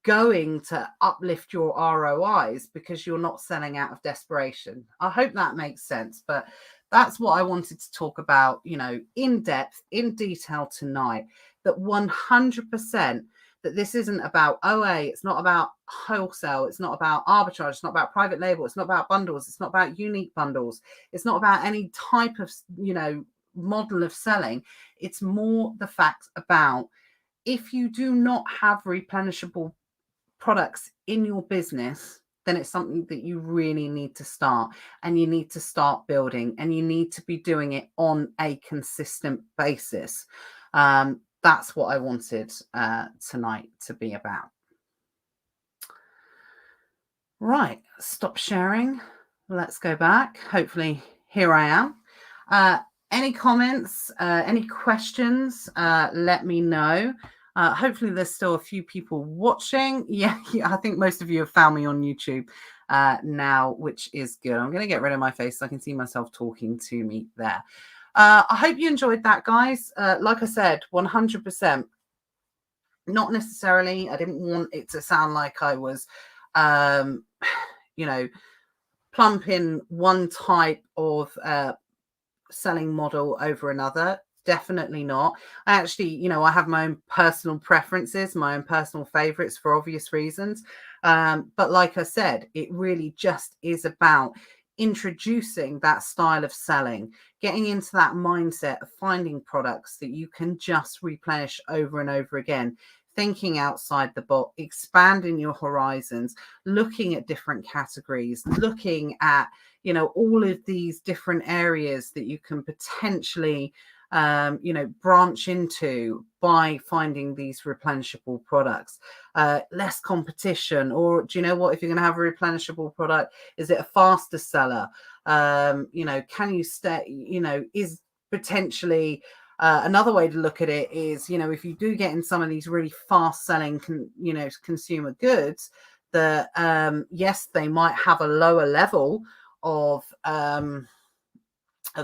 going to uplift your ROIs because you're not selling out of desperation. I hope that makes sense. But that's what I wanted to talk about, in depth, in detail tonight, that 100% that this isn't about OA, it's not about wholesale, it's not about arbitrage, it's not about private label, it's not about bundles, it's not about unique bundles, it's not about any type of, model of selling. It's more the fact about, if you do not have replenishable products in your business, then it's something that you really need to start, and you need to start building, and you need to be doing it on a consistent basis. That's what I wanted tonight to be about. Right, stop sharing. Let's go back. Hopefully, here I am. Any comments, any questions, let me know. Hopefully there's still a few people watching. Yeah, I think most of you have found me on YouTube now, which is good. I'm going to get rid of my face so I can see myself talking to me there. I hope you enjoyed that, guys. Like I said, 100%. Not necessarily. I didn't want it to sound like I was, plump in one type of selling model over another. Definitely not. Actually, I have my own personal preferences, my own personal favorites for obvious reasons. But like I said, it really just is about introducing that style of selling, getting into that mindset of finding products that you can just replenish over and over again, thinking outside the box, expanding your horizons, looking at different categories, looking at all of these different areas that you can potentially branch into by finding these replenishable products. Less competition, or do you know what, if you're going to have a replenishable product, is it a faster seller? Can you stay, is potentially another way to look at it is, if you do get in some of these really fast selling consumer goods, that yes, they might have a lower level of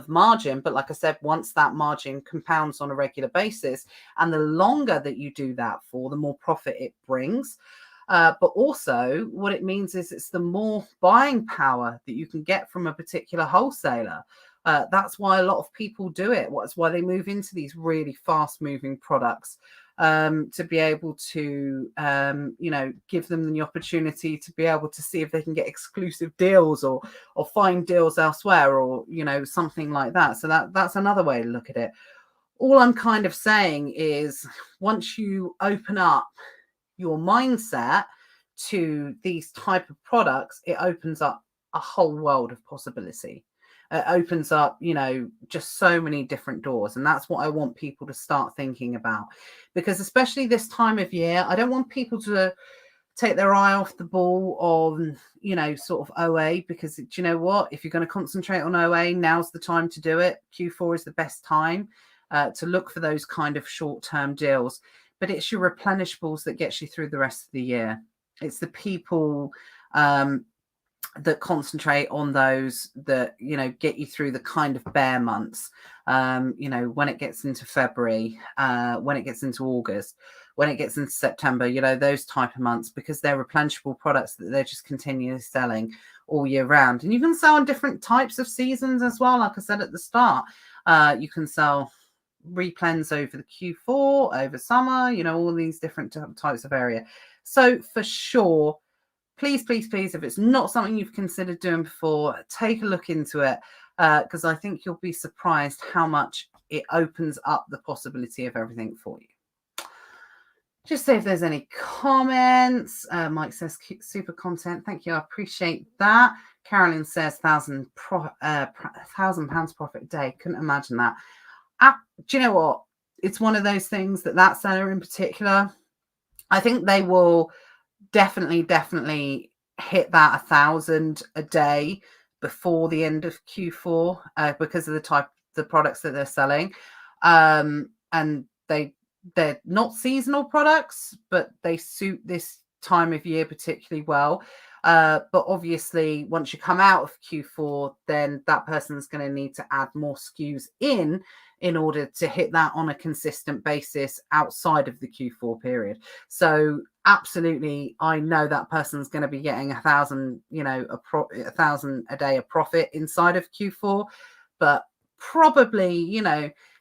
margin, but like I said, once that margin compounds on a regular basis, and the longer that you do that for, the more profit it brings. But also what it means is it's the more buying power that you can get from a particular wholesaler. That's why a lot of people do it. That's why they move into these really fast moving products, to be able to, give them the opportunity to be able to see if they can get exclusive deals or find deals elsewhere, or, something like that. So that's another way to look at it. All I'm kind of saying is, once you open up your mindset to these type of products, it opens up a whole world of possibility. It opens up, just so many different doors. And that's what I want people to start thinking about, because especially this time of year, I don't want people to take their eye off the ball on, sort of OA, because do you know what? If you're going to concentrate on OA, now's the time to do it. Q4 is the best time to look for those kind of short-term deals. But it's your replenishables that gets you through the rest of the year. It's the people that concentrate on those that, get you through the kind of bear months, when it gets into February, when it gets into August, when it gets into September, those type of months, because they're replenishable products that they're just continually selling all year round. And you can sell on different types of seasons as well. Like I said at the start, you can sell replens over the Q4, over summer, all these different types of area. So for sure, please, if it's not something you've considered doing before, take a look into it, because I think you'll be surprised how much it opens up the possibility of everything for you. Just see if there's any comments. Mike says, super content. Thank you. I appreciate that. Carolyn says, £1,000 profit a day. Couldn't imagine that. Do you know what? It's one of those things that seller in particular, I think they will definitely hit that 1,000 a day before the end of Q4, because of the type of the products that they're selling. And they're not seasonal products, but they suit this time of year particularly well. But obviously, once you come out of Q4, then that person's going to need to add more SKUs in order to hit that on a consistent basis outside of the Q4 period. So absolutely, I know that person's going to be getting 1,000, 1,000 a day of profit inside of Q4, but probably,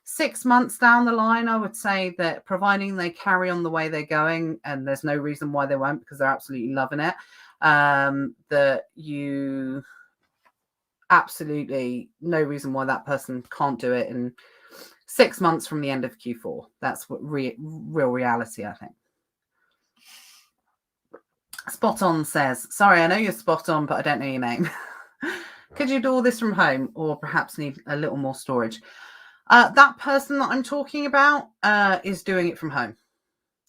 6 months down the line, I would say that, providing they carry on the way they're going, and there's no reason why they won't, because they're absolutely loving it, that you absolutely no reason why that person can't do it in 6 months from the end of Q4. That's what real reality, I think. Spot On says, sorry, I know you're spot on, but I don't know your name. Could you do all this from home, or perhaps need a little more storage? That person that I'm talking about is doing it from home.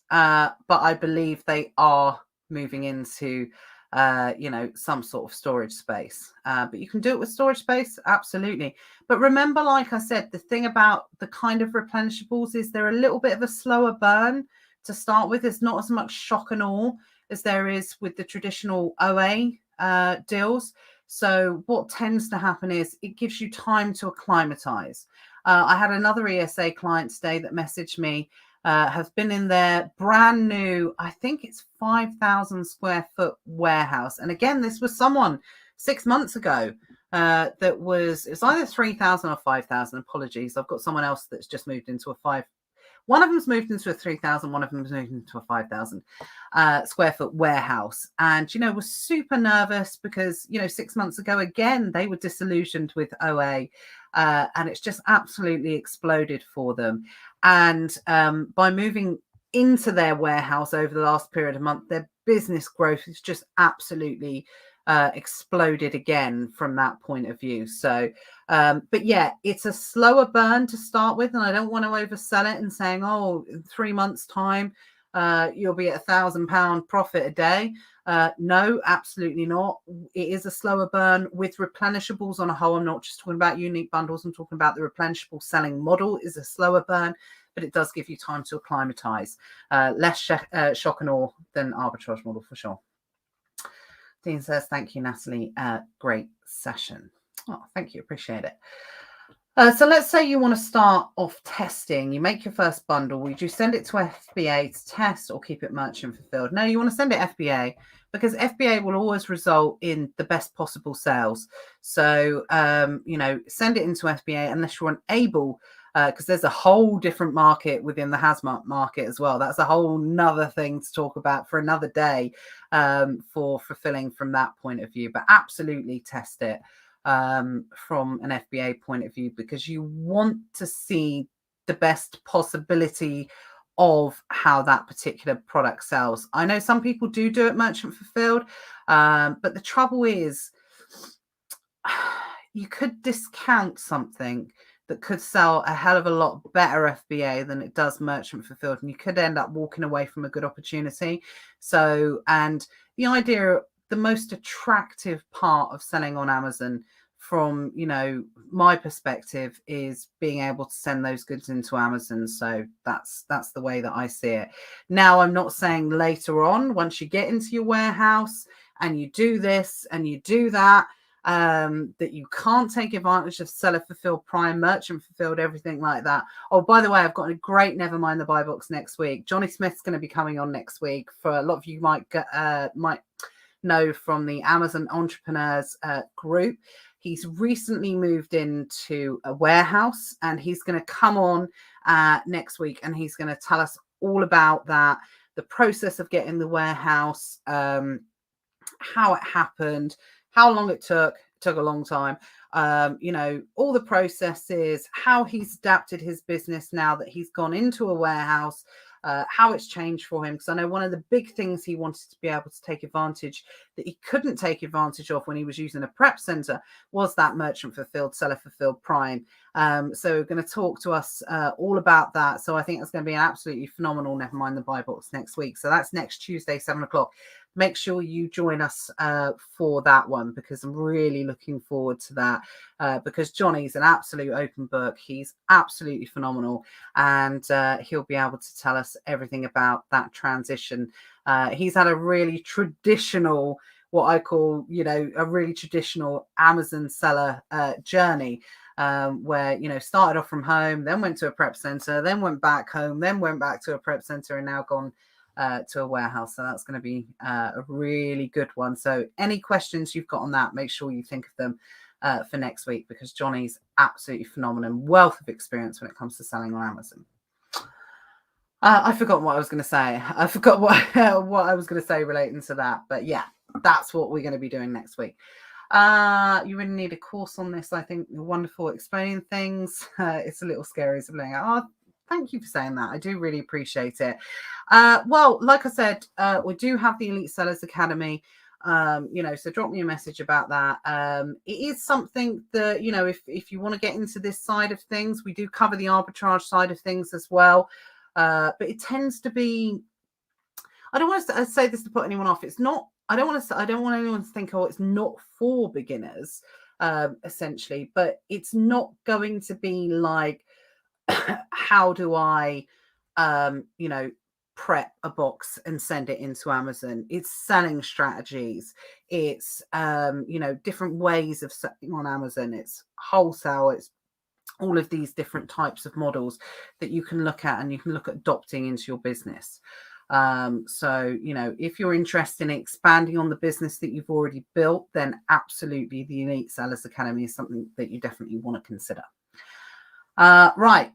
But I believe they are moving into, some sort of storage space. But you can do it with storage space, absolutely. But remember, like I said, the thing about the kind of replenishables is they're a little bit of a slower burn to start with. There's not as much shock and awe as there is with the traditional OA deals. So what tends to happen is it gives you time to acclimatize. I had another ESA client today that messaged me has been in their brand new, I think it's 5,000 square foot warehouse. And again, this was someone 6 months ago it's either 3,000 or 5,000. Apologies. I've got someone else that's just moved into a one of them's moved into a 3,000, one of them's moved into a 5,000 square foot warehouse. And, was super nervous because, 6 months ago, again, they were disillusioned with OA. And it's just absolutely exploded for them. And by moving into their warehouse over the last period of month, their business growth is just absolutely exploded again from that point of view. So, but yeah, it's a slower burn to start with, and I don't want to oversell it and saying, oh, in 3 months' time, you'll be at £1,000 profit a day. No, absolutely not. It is a slower burn with replenishables on a whole. I'm not just talking about unique bundles. I'm talking about the replenishable selling model is a slower burn, but it does give you time to acclimatize. Less shock and awe than arbitrage model for sure. Dean says, thank you, Natalie. Great session. Oh, thank you. Appreciate it. So let's say you want to start off testing. You make your first bundle. Would you send it to FBA to test or keep it merchant fulfilled? No, you want to send it FBA because FBA will always result in the best possible sales. So, send it into FBA unless you're unable, because there's a whole different market within the hazmat market as well. That's a whole nother thing to talk about for another day for fulfilling from that point of view. But absolutely test it from an FBA point of view, because you want to see the best possibility of how that particular product sells. I know some people do it merchant fulfilled, but the trouble is you could discount something that could sell a hell of a lot better FBA than it does merchant fulfilled, and you could end up walking away from a good opportunity. So, and the idea, the most attractive part of selling on Amazon from, my perspective, is being able to send those goods into Amazon. So that's the way that I see it. Now, I'm not saying later on, once you get into your warehouse and you do this and you do that, that you can't take advantage of seller fulfilled, prime, merchant fulfilled, everything like that. Oh, by the way, I've got a great Never Mind the Buy Box next week. Johnny Smith's going to be coming on next week. For a lot of you might know from the Amazon Entrepreneurs group. He's recently moved into a warehouse, and he's going to come on next week, and he's going to tell us all about that, the process of getting the warehouse, how it happened, how long it took a long time, all the processes, how he's adapted his business now that he's gone into a warehouse, how it's changed for him. Because I know one of the big things he wanted to be able to take advantage that he couldn't take advantage of when he was using a prep center was that merchant fulfilled, seller fulfilled prime. So we're going to talk to us all about that. So I think it's going to be an absolutely phenomenal Never Mind the Buy Box next week. So that's next Tuesday, 7:00. Make sure you join us for that one, because I'm really looking forward to that, because Johnny's an absolute open book. He's absolutely phenomenal, and he'll be able to tell us everything about that transition. He's had a really traditional, what I call, a really traditional Amazon seller journey, where, started off from home, then went to a prep center, then went back home, then went back to a prep center, and now gone to a warehouse. So that's going to be a really good one. So any questions you've got on that, make sure you think of them for next week, because Johnny's absolutely phenomenal and wealth of experience when it comes to selling on Amazon. I forgot what I was going to say. I forgot what I was going to say relating to that. But yeah, that's what we're going to be doing next week. You really need a course on this. I think you're wonderful at explaining things. It's a little scary. So thank you for saying that. I do really appreciate it. Well, like I said, we do have the Elite Sellers Academy. So drop me a message about that. It is something that, if you want to get into this side of things, we do cover the arbitrage side of things as well. But it tends to be, I don't want to say this to put anyone off. It's not, I don't want anyone to think, oh, it's not for beginners, essentially, but it's not going to be like, how do I, prep a box and send it into Amazon? It's selling strategies. It's, different ways of selling on Amazon. It's wholesale. It's all of these different types of models that you can look at and you can look at adopting into your business. So, you know, if you're interested in expanding on the business that you've already built, then absolutely the Elite Sellers Academy is something that you definitely want to consider. Right.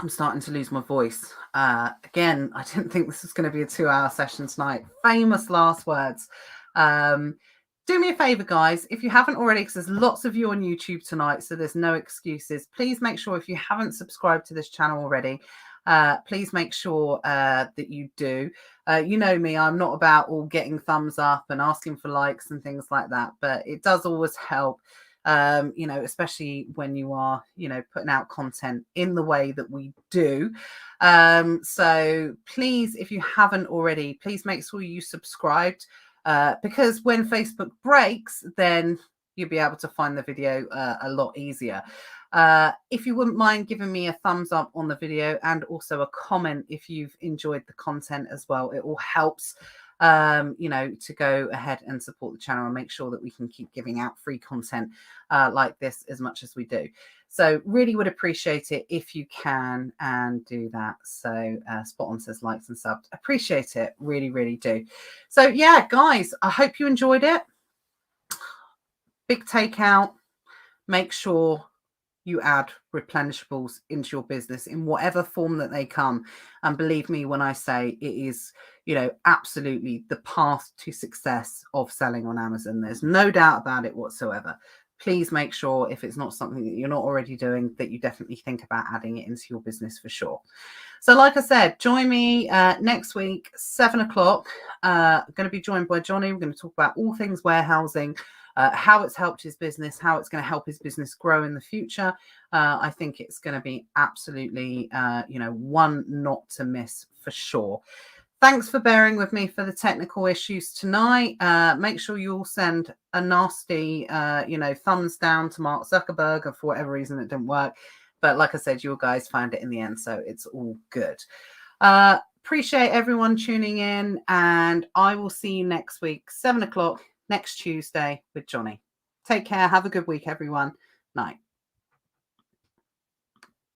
I'm starting to lose my voice. Again, I didn't think this was going to be a 2-hour session tonight. Famous last words. Do me a favor, guys, if you haven't already, because there's lots of you on YouTube tonight, so there's no excuses. Please make sure, if you haven't subscribed to this channel already, please make sure that you do. You know me, I'm not about all getting thumbs up and asking for likes and things like that, but it does always help, you know, especially when you are, you know, putting out content in the way that we do. So please, if you haven't already, please make sure you subscribed. Because when Facebook breaks, then you'll be able to find the video a lot easier. If you wouldn't mind giving me a thumbs up on the video and also a comment if you've enjoyed the content as well, it all helps, you know, to go ahead and support the channel and make sure that we can keep giving out free content like this as much as we do. So really would appreciate it if you can and do that. So Spot On says likes and subs. Appreciate it. Really, really do. So yeah, guys, I hope you enjoyed it. Big takeout. Make sure you add replenishables into your business in whatever form that they come. And believe me when I say it is, you know, absolutely the path to success of selling on Amazon. There's no doubt about it whatsoever. Please make sure, if it's not something that you're not already doing, that you definitely think about adding it into your business for sure. So like I said, join me next week, 7 o'clock. I'm going to be joined by Johnny. We're going to talk about all things warehousing, how it's helped his business, how it's going to help his business grow in the future. I think it's going to be absolutely, you know, one not to miss for sure. Thanks for bearing with me for the technical issues tonight. Make sure you all send a nasty, you know, thumbs down to Mark Zuckerberg, and for whatever reason it didn't work. But like I said, you guys found it in the end, so it's all good. Appreciate everyone tuning in, and I will see you next week, 7 o'clock, next Tuesday with Johnny. Take care. Have a good week, everyone. Night.